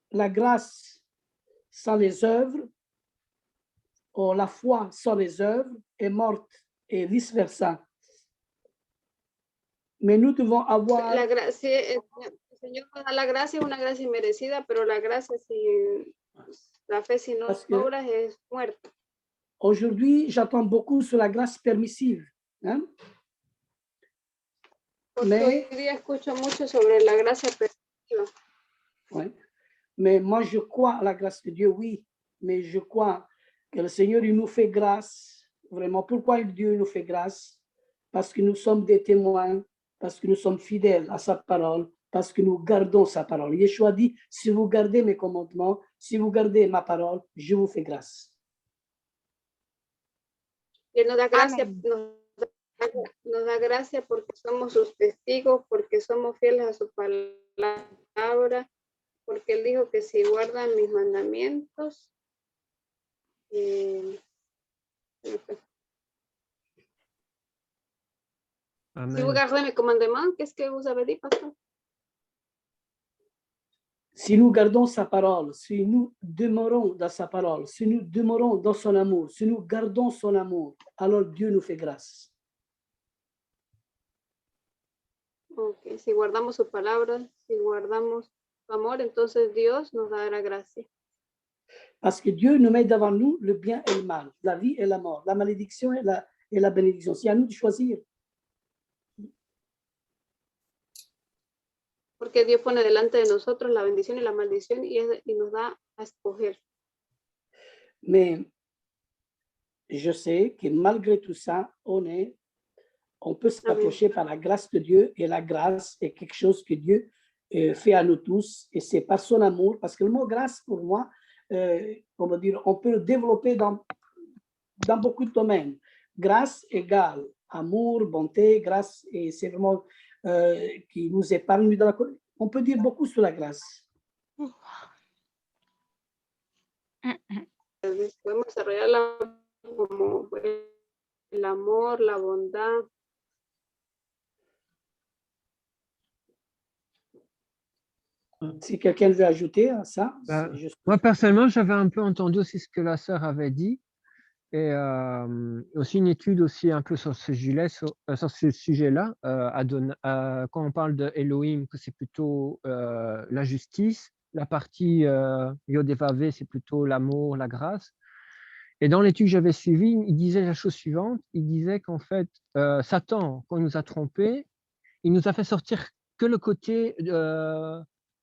la grâce sans les œuvres, ou la foi sans les œuvres est morte et vice-versa. Mais nous devons avoir... La gracia, el Señor nos da la gracia, es una gracia inmerecida, pero la gracia sin la fe sin obras es muerta. Aujourd'hui, j'entends beaucoup sur la grâce permissive. Hein? Porque hoy día escucho mucho sobre la gracia permisiva. Ouais. Mais moi, je crois à la grâce de Dieu, oui. Mais je crois que le Seigneur, il nous fait grâce. Vraiment, pourquoi Dieu nous fait grâce? Parce que nous sommes des témoins, parce que nous sommes fidèles à sa parole, parce que nous gardons sa parole. Yeshua dit, si vous gardez mes commandements, si vous gardez ma parole, je vous fais grâce. Y Él nos da gracia, nos da gracia porque somos sus testigos, porque somos fieles a su palabra, porque Él dijo que si guardan mis mandamientos, si vous gardez mes commandements, qu'est-ce que vous avez dit, pasteur? Si nous gardons sa parole, si nous demeurons dans sa parole, si nous demeurons dans son amour, si nous gardons son amour, alors Dieu nous fait grâce. Okay. Si guardamos su palabra, si guardamos su amor, entonces Dios nos dará gracia. Parce que Dieu nous met devant nous le bien et le mal, la vie et la mort, la malédiction et la bénédiction. C'est à nous de choisir. Porque Dios pone delante de nosotros la bendición y la maldición y nos da a escoger. Mais je sais que malgré tout ça, on peut s'approcher par la grâce de Dieu et la grâce est quelque chose que Dieu fait à nous tous et c'est par son amour, parce que le mot grâce pour moi, comment dire, on peut le développer dans beaucoup de domaines. Grâce égale amour, bonté, grâce, et c'est vraiment qui nous épargne. On peut dire beaucoup sur la grâce. Podemos desarrollarla como el amor, la bondad. Si quelqu'un veut ajouter à ça. Moi, personnellement, j'avais un peu entendu aussi ce que la sœur avait dit. Et aussi une étude aussi un peu sur ce sujet-là, quand on parle de Elohim, que c'est plutôt la justice, la partie Yodévavé, c'est plutôt l'amour, la grâce. Et dans l'étude que j'avais suivie, il disait la chose suivante, il disait qu'en fait, Satan, quand il nous a trompés, il nous a fait sortir que le côté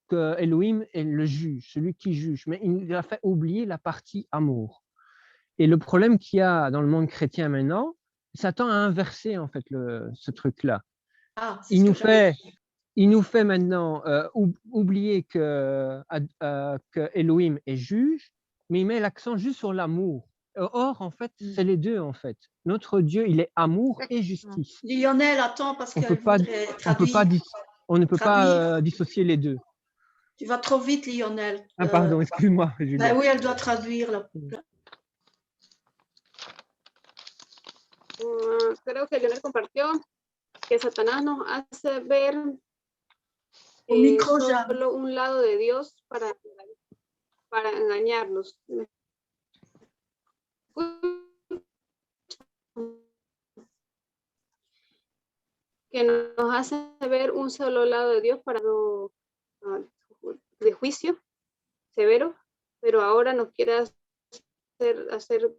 que Elohim est le juge, celui qui juge, mais il nous a fait oublier la partie amour. Et le problème qu'il y a dans le monde chrétien maintenant, Satan a inversé en fait ce truc-là. Il nous fait il nous fait maintenant oublier que Elohim est juge, mais il met l'accent juste sur l'amour. Or, en fait, c'est les deux, en fait. Notre Dieu, il est amour et justice. Lionel, attends, parce On qu'elle voudrait traduire. On ne peut pas dissocier les deux. Tu vas trop vite, Lionel. Ah, pardon, excuse-moi, Julia. Ben oui, elle doit traduire. Creo que Lionel compartió que Satanás nos hace ver solo un lado de Dios para engañarnos. Que nos hace ver un solo lado de Dios para de juicio severo, pero ahora nos quiere hacer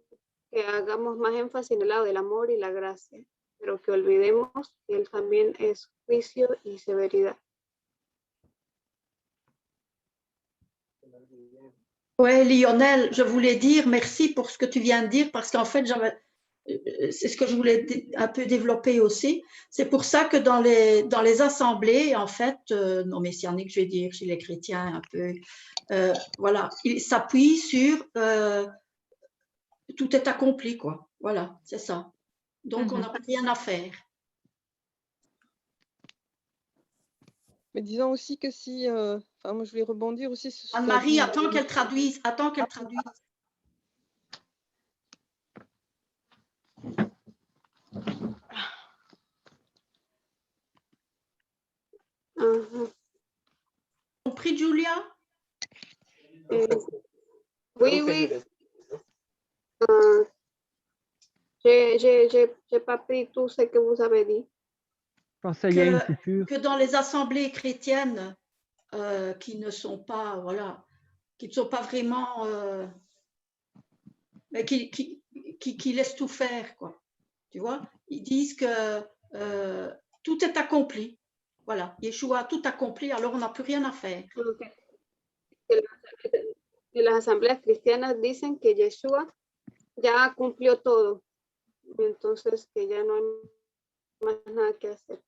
que hagamos más énfasis en el lado del amor y la gracia, pero que olvidemos que Él también es juicio y severidad. Oui, Lionel, je voulais dire merci pour ce que tu viens de dire, parce qu'en fait, c'est ce que je voulais un peu développer aussi. C'est pour ça que dans les assemblées, en fait, non messianiques, je vais dire, chez les chrétiens un peu, voilà, ils s'appuient sur tout est accompli, quoi. Voilà, c'est ça. Donc, on n'a rien à faire. Mais disons aussi que si, moi je vais rebondir aussi sur Anne-Marie, attends qu'elle traduise, Compris, Julia? Oui, oui. J'ai pas pris tout ce que vous avez dit. Que dans les assemblées chrétiennes qui ne sont pas, voilà, qui ne sont pas vraiment, mais qui laissent tout faire, quoi. Tu vois, ils disent que tout est accompli. Voilà, Yeshua a tout accompli, alors on n'a plus rien à faire. Okay. Que las asambleas cristianas dicen que Yeshua ya cumplió todo, entonces que ya no hay más nada que hacer.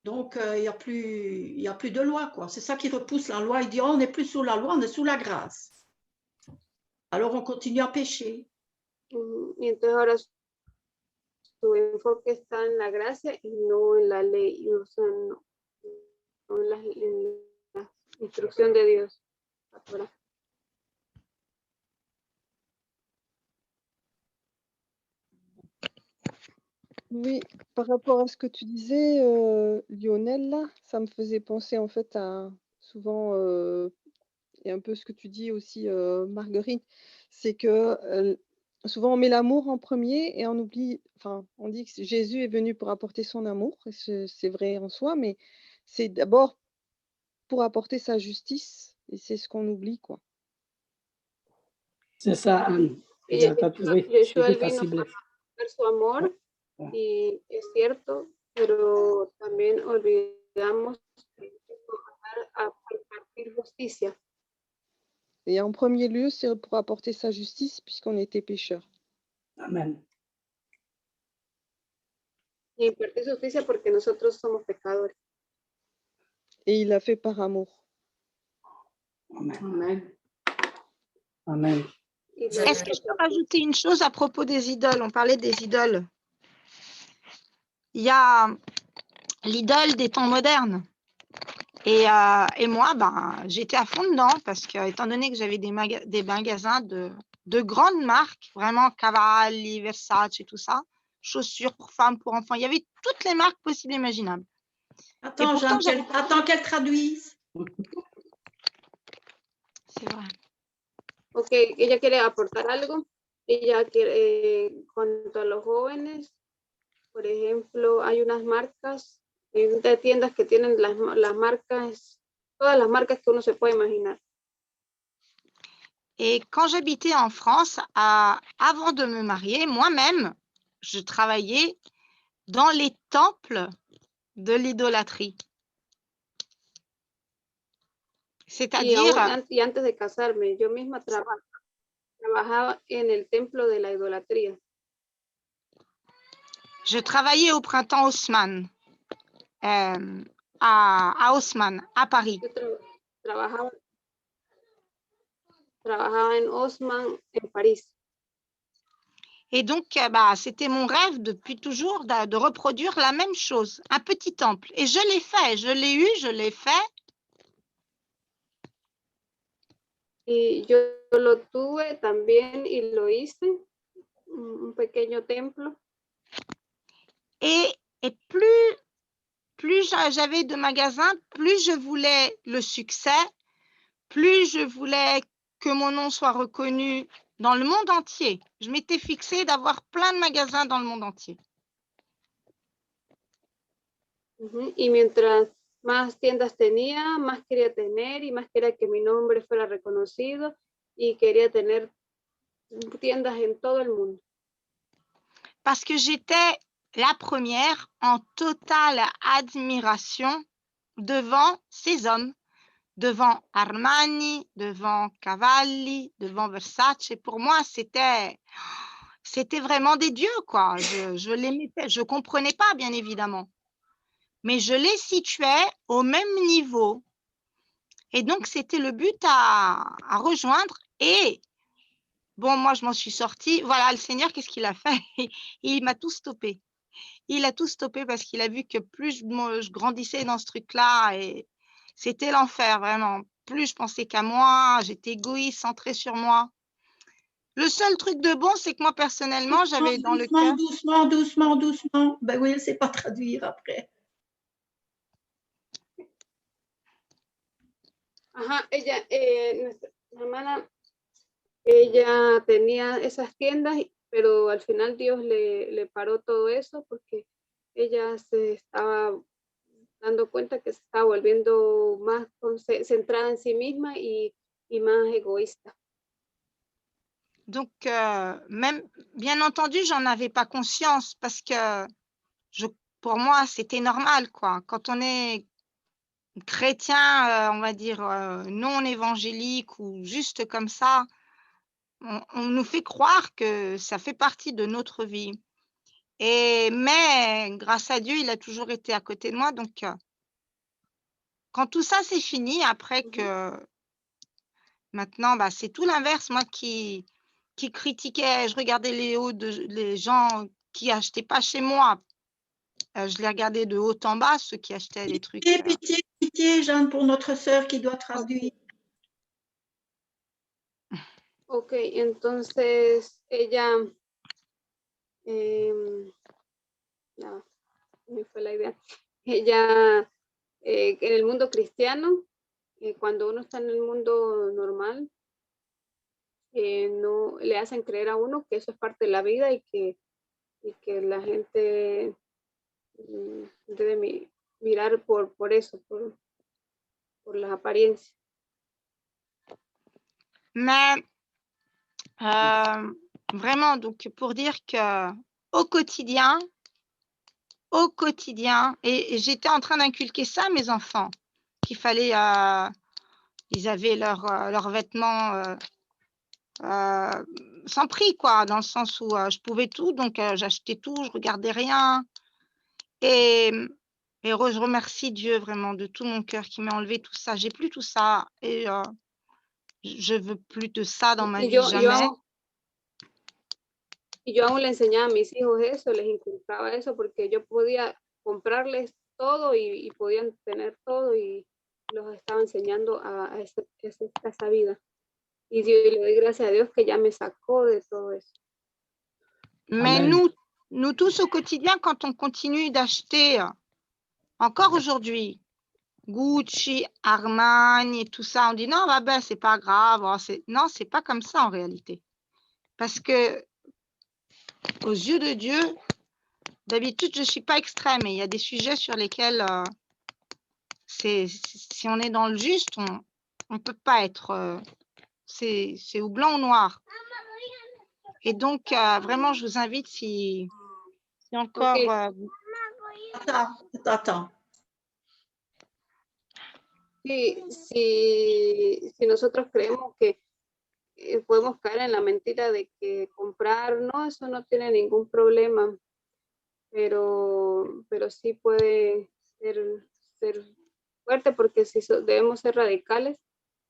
Donc, il n'y a plus de loi, quoi. C'est ça qui repousse la loi. Il dit, oh, on n'est plus sous la loi, on est sous la grâce. Alors, on continue à pécher. Y entonces ahora su enfoque está en la gracia y no en la ley, o sea, no en la instrucción de Dios. Ahora. Oui, par rapport à ce que tu disais, Lionel, là, ça me faisait penser en fait à souvent, et un peu ce que tu dis aussi, Marguerite, c'est que souvent on met l'amour en premier et on oublie, enfin, on dit que Jésus est venu pour apporter son amour, et c'est vrai en soi, mais c'est d'abord pour apporter sa justice, et c'est ce qu'on oublie, quoi. C'est ça, Anne. Yeshua vino para su amor. Y es cierto, pero también olvidamos a compartir justicia. Et en premier lieu, c'est pour apporter sa justice puisqu'on était pécheurs. Amen. Y impartir justicia porque nosotros somos pecadores. Et il l'a fait par amour. Amen. Amen. Amen. Est-ce que je peux rajouter une chose à propos des idoles? On parlait des idoles. Il y a l'idole des temps modernes. Et moi, j'étais à fond dedans parce que, étant donné que j'avais des magasins de grandes marques, vraiment Cavalli, Versace et tout ça, chaussures pour femmes, pour enfants, il y avait toutes les marques possibles et imaginables. Attends, attends qu'elle traduise. C'est vrai. Ok, ella quiere aportar algo. Ella quiere, cuanto a los jóvenes, por ejemplo, hay unas marcas, hay tiendas que tienen las marcas, todas las marcas que uno se puede imaginar. Et quand j'habitais en France, avant de me marier, moi-même, je travaillais dans les temples de l'idolâtrie. C'est-à-dire... Y antes de casarme, yo misma trabajaba en el templo de la idolatría. Je travaillais au printemps Haussmann. à Haussmann, à Paris. Yo trabajaba en Haussmann, en París. Et donc, c'était mon rêve depuis toujours de reproduire la même chose, un petit temple. Et je l'ai fait, je l'ai eu, je l'ai fait. Y yo lo tuve también y lo hice, un pequeño templo. Et plus j'avais de magasins, plus je voulais le succès, plus je voulais que mon nom soit reconnu dans le monde entier. Je m'étais fixée d'avoir plein de magasins dans le monde entier. Y mientras más tiendas tenía, más quería tener y más quería que mi nombre fuera reconocido y quería tener tiendas en todo el mundo. Parce que j'étais la première en totale admiration devant ces hommes, devant Armani, devant Cavalli, devant Versace. Pour moi, c'était vraiment des dieux, quoi. Je les mettais, je ne comprenais pas, bien évidemment. Mais je les situais au même niveau. Et donc, c'était le but à rejoindre. Et bon, moi, je m'en suis sortie. Voilà, le Seigneur, qu'est-ce qu'il a fait? Il m'a tout stoppé. Il a tout stoppé parce qu'il a vu que plus je grandissais dans ce truc-là, et c'était l'enfer, vraiment. Plus je pensais qu'à moi, j'étais égoïste, centrée sur moi. Le seul truc de bon, c'est que moi, personnellement, j'avais dans le cœur... Doucement. Ben oui, elle ne sait pas traduire après. Ajá, nuestra hermana, ella tenía esas tiendas, pero al final Dios le paró todo eso porque ella se estaba dando cuenta que se estaba volviendo más centrada en sí misma y más egoísta. Donc, même, bien entendu, j'en avais pas conscience parce que pour moi, c'était normal, quoi. Quand on est chrétien, on va dire non évangélique ou juste comme ça, on nous fait croire que ça fait partie de notre vie. Mais grâce à Dieu, il a toujours été à côté de moi. Donc, quand tout ça c'est fini, après que maintenant, c'est tout l'inverse, moi qui critiquais, je regardais les gens qui achetaient pas chez moi. Je les regardais de haut en bas, ceux qui achetaient des trucs. Pitié, Jeanne, pour notre sœur qui doit traduire. Ok, entonces ella, me fue la idea. Ella, en el mundo cristiano, cuando uno está en el mundo normal, no le hacen creer a uno que eso es parte de la vida y que la gente debe mirar por eso, por las apariencias. Mais vraiment, donc pour dire que au quotidien, et j'étais en train d'inculquer ça à mes enfants, qu'il fallait, ils avaient leurs vêtements sans prix, quoi, dans le sens où je pouvais tout, donc j'achetais tout, je regardais rien. Et je remercie Dieu vraiment de tout mon cœur qui m'a enlevé tout ça. J'ai plus tout ça et je veux plus de ça dans ma vie, jamais. Y yo aún le enseñaba a mis hijos eso, les inculcaba eso, porque yo podía comprarles todo y podían tener todo y los estaba enseñando a esa vida. Y le doy gracias a Dios que ya me sacó de todo eso. Mais nous tous au quotidien, quand on continue d'acheter, encore aujourd'hui, Gucci, Armani et tout ça, on dit non, c'est pas grave. Non, c'est pas comme ça en réalité. Parce que aux yeux de Dieu, d'habitude, je ne suis pas extrême et il y a des sujets sur lesquels, si on est dans le juste, on ne peut pas être, c'est ou blanc ou noir. Et donc, vraiment, je vous invite, si encore... Attends. Si nosotros creemos que podemos caer en la mentira de que comprar, no, eso no tiene ningún problema, pero sí puede ser fuerte, porque si debemos ser radicales,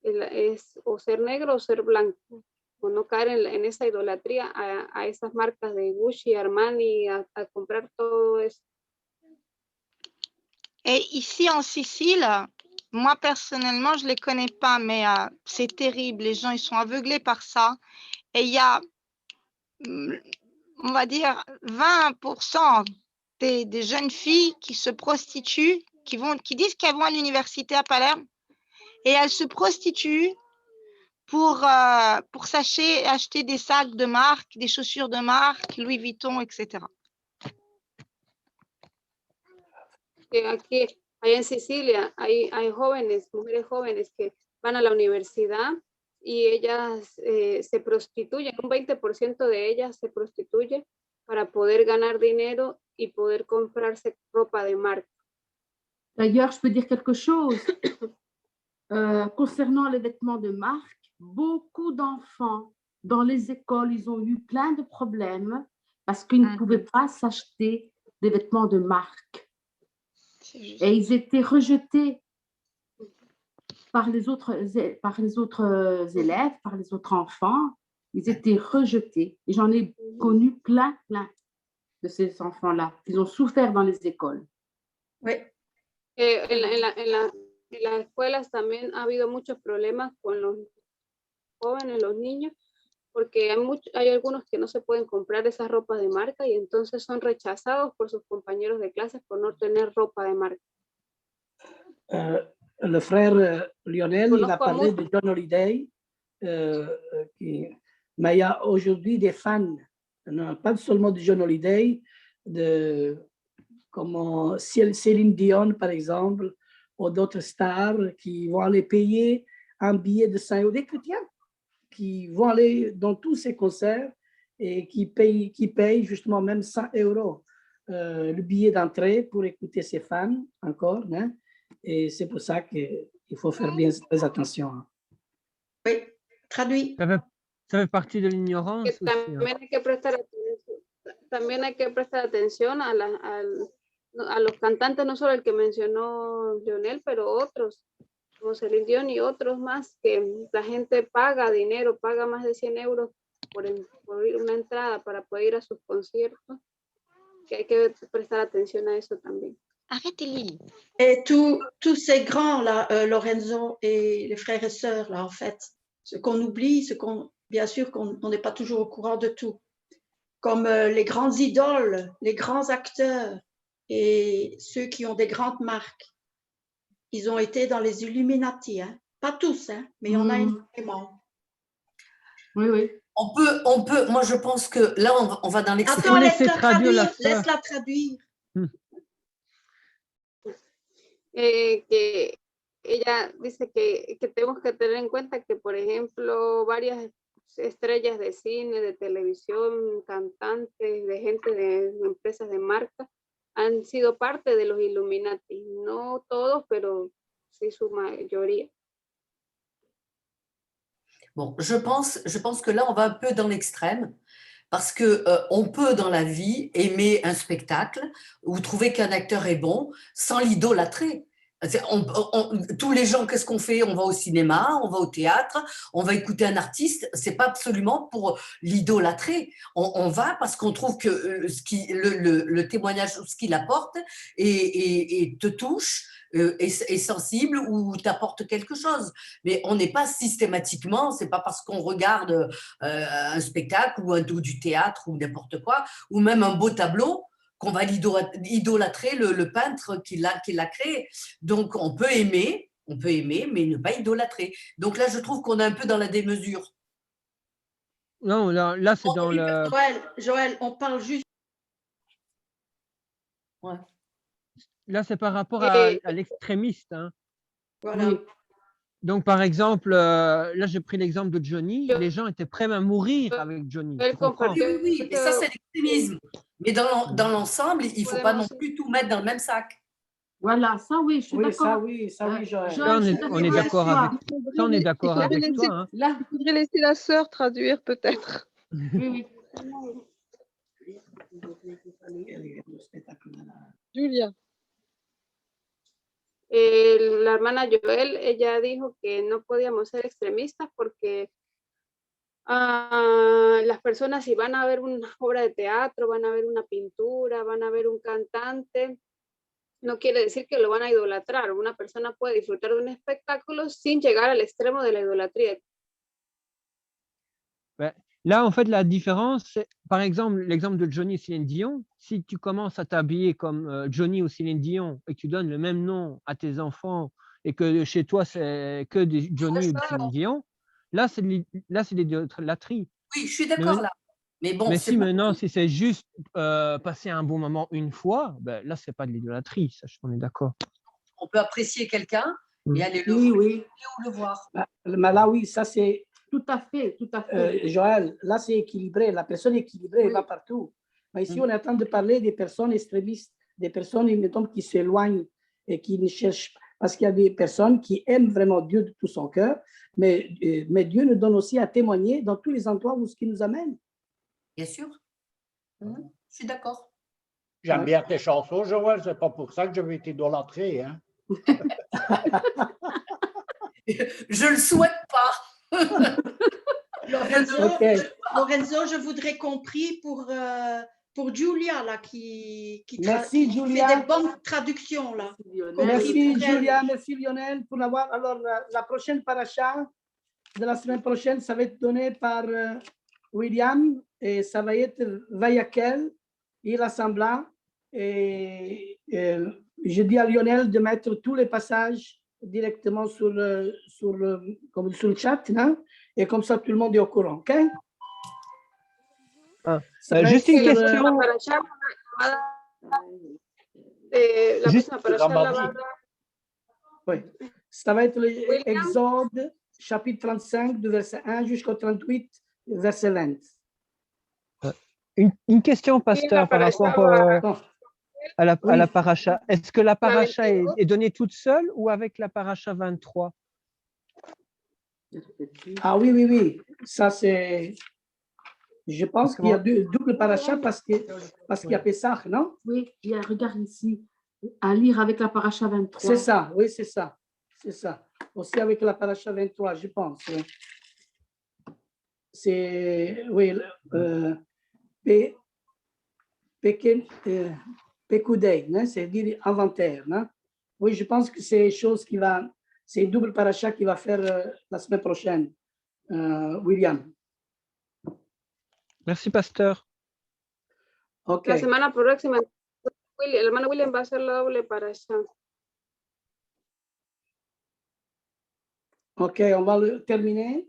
es o ser negro o ser blanco, o no caer en esa idolatría a esas marcas de Gucci, Armani, a comprar todo eso. Et ici en Sicile, moi personnellement, je ne les connais pas, mais c'est terrible. Les gens, ils sont aveuglés par ça. Et il y a, on va dire, 20% des jeunes filles qui se prostituent, qui disent qu'elles vont à l'université à Palerme, et elles se prostituent pour acheter des sacs de marque, des chaussures de marque, Louis Vuitton, etc. Aquí, allá en Sicilia, hay jóvenes, mujeres jóvenes que van a la universidad y ellas se prostituyen, un 20% de ellas se prostituye para poder ganar dinero y poder comprarse ropa de marca. D'ailleurs, je peux dire quelque chose. Concernant les vêtements de marque, beaucoup d'enfants dans les écoles, ils ont eu plein de problèmes parce qu'ils ne pouvaient pas s'acheter des vêtements de marque. Et ils étaient rejetés par les autres élèves, par les autres enfants. Ils étaient rejetés. Et j'en ai connu plein de ces enfants-là. Ils ont souffert dans les écoles. Oui. En las escuelas también ha habido muchos problemas con los jóvenes, los niños, porque hay algunos que no se pueden comprar esa ropa de marca y entonces son rechazados por sus compañeros de clase por no tener ropa de marca. Le frère Lionel, il a parlé de John Holiday, mais il y a aujourd'hui des fans, non, pas seulement de John Holiday, comme Céline Dion par exemple, ou d'autres stars qui vont aller payer un billet de 100 €, des chrétiens qui vont aller dans tous ces concerts et qui payent justement même 100 € le billet d'entrée pour écouter ces fans encore, hein? Et c'est pour ça qu'il faut faire bien très attention. Oui, traduit. Ça fait partie de l'ignorance aussi. También hay que prestar atención a los cantantes, no solo el que mencionó Lionel, pero otros, como Celine Dion y otros más, que la gente paga dinero, paga más de 100 € por ir una entrada para poder ir a sus conciertos, que hay que prestar atención a eso también. Arrêtez-les. Et tous ces grands, là, Lorenzo et les frères et sœurs, là, en fait, ce qu'on oublie, bien sûr qu'on n'est pas toujours au courant de tout, comme les grandes idoles, les grands acteurs et ceux qui ont des grandes marques, ils ont été dans les Illuminati, hein? Pas tous, hein, mais il y en a énormément. Oui, oui. On peut, moi je pense que là on va dans l'extrême. Attends, laisse-la traduire. Que ella dice que tenemos que tener en cuenta que, por ejemplo, varias estrellas de cine, de televisión, cantantes, de gente de empresas de marca, han sido parte de los Illuminati. No todos, pero sí su mayoría. Bon, je pense que là on va un peu dans l'extrême. Parce que on peut dans la vie aimer un spectacle ou trouver qu'un acteur est bon sans l'idolâtrer. Tous les gens, qu'est-ce qu'on fait? On va au cinéma, on va au théâtre, on va écouter un artiste. C'est pas absolument pour l'idolâtrer. On va parce qu'on trouve que le témoignage, ce qu'il apporte et te touche. Est sensible ou t'apporte quelque chose. Mais on n'est pas systématiquement, c'est pas parce qu'on regarde un spectacle ou du théâtre ou n'importe quoi, ou même un beau tableau, qu'on va idolâtrer le peintre qui l'a créé. Donc on peut aimer, mais ne pas idolâtrer. Donc là, je trouve qu'on est un peu dans la démesure. Non, là c'est dans le… Joël, on parle juste… Ouais. Là, c'est par rapport à l'extrémiste. Hein. Voilà. Oui. Donc, par exemple, là, j'ai pris l'exemple de Johnny. Les gens étaient prêts à mourir avec Johnny. Oui, et ça, c'est l'extrémisme. Mais dans l'ensemble, il ne faut pas non plus tout mettre dans le même sac. Voilà, ça oui, je suis d'accord. Ça oui, Joël. On est d'accord avec ça. On est d'accord avec toi. Hein. Là, il faudrait laisser la sœur traduire peut-être. Oui. Julia. La hermana Joel, ella dijo que no podíamos ser extremistas porque las personas, si van a ver una obra de teatro, van a ver una pintura, van a ver un cantante, no quiere decir que lo van a idolatrar. Una persona puede disfrutar de un espectáculo sin llegar al extremo de la idolatría. Là, en fait, la différence, c'est, par exemple, l'exemple de Johnny et Céline Dion. Si tu commences à t'habiller comme Johnny ou Céline Dion et que tu donnes le même nom à tes enfants et que chez toi, c'est que des Johnny ou des Céline Dion, là, c'est de l'idolâtrie. Oui, je suis d'accord là. Mais bon, mais si maintenant, si c'est juste passer un bon moment une fois, ben, là, c'est pas de l'idolâtrie, ça, on est d'accord. On peut apprécier quelqu'un et aller le voir. Mais là, oui, ça c'est... Tout à fait, tout à fait. Joël, là c'est équilibré, la personne équilibrée va partout. Mais ici, on est en train de parler des personnes extrémistes, des personnes qui s'éloignent et qui ne cherchent pas. Parce qu'il y a des personnes qui aiment vraiment Dieu de tout son cœur, mais Dieu nous donne aussi à témoigner dans tous les endroits où ce qui nous amène. Bien sûr. Je suis d'accord. J'aime bien tes chansons, Joël, c'est pas pour ça que je vais t'idolâtrer. Hein? Je le souhaite pas. Lorenzo, je voudrais qu'on prie pour Julia là, qui merci, Julia. fait des bonnes traductions là. Merci Julia, merci Lionel pour l'avoir. Alors la prochaine paracha de la semaine prochaine, ça va être donné par William et ça va être Vayakel, il rassembla et je dis à Lionel de mettre tous les passages directement sur le chat, hein? Et comme ça tout le monde est au courant, ok? Juste une question. Oui, ça va être l'Exode, chapitre 35, du verset 1 jusqu'au 38, verset 20. Une question, pasteur, par rapport à la paracha. Est-ce que la paracha est donnée toute seule ou avec la paracha 23? Ah oui, oui, oui. Ça, c'est... Je pense qu'il y a double paracha parce qu'il y a Pessah, non? Oui, il y a, regarde ici, à lire avec la paracha 23. C'est ça, oui, c'est ça. C'est ça. Aussi avec la paracha 23, je pense. Oui. C'est, oui, Pekudei, c'est-à-dire inventaire. Non? Oui, je pense que c'est chose qui va, c'est une double paracha qui va faire la semaine prochaine, William. Merci, pasteur. Okay. La semana próxima, el hermano William va a hacer la doble paracha. Ok, on va le terminer.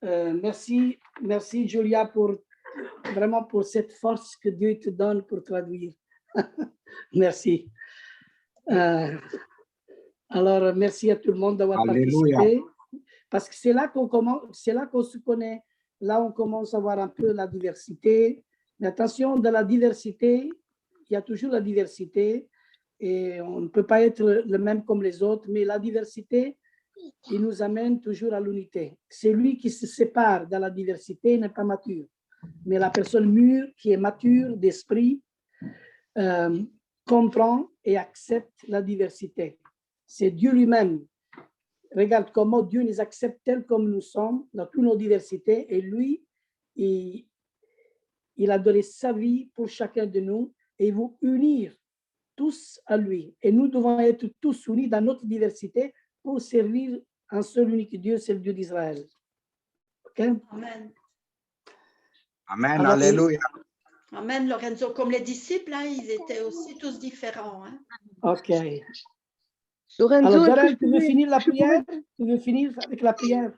Merci, merci Julia vraiment pour cette force que Dieu te donne pour traduire. Merci. Alors, merci à tout le monde d'avoir participé. Parce que c'est là qu'on commence, c'est là qu'on se connaît. Là, on commence à voir un peu la diversité. Mais attention, dans la diversité, il y a toujours la diversité. Et on ne peut pas être le même comme les autres. Mais la diversité, il nous amène toujours à l'unité. Celui qui se sépare dans la diversité n'est pas mature. Mais la personne mûre, qui est mature d'esprit, comprend et accepte la diversité. C'est Dieu lui-même. Regarde comment Dieu nous accepte tels comme nous sommes, dans toutes nos diversités. Et lui, il a donné sa vie pour chacun de nous et vous unir tous à lui. Et nous devons être tous unis dans notre diversité pour servir un seul unique Dieu, c'est le Dieu d'Israël. OK? Amen. Amen, alors, alléluia. Amen, Lorenzo. Comme les disciples, hein, ils étaient aussi tous différents. Hein. OK. Lorenzo, alors, Darrell, tu veux finir la prière? Tu veux finir avec la prière?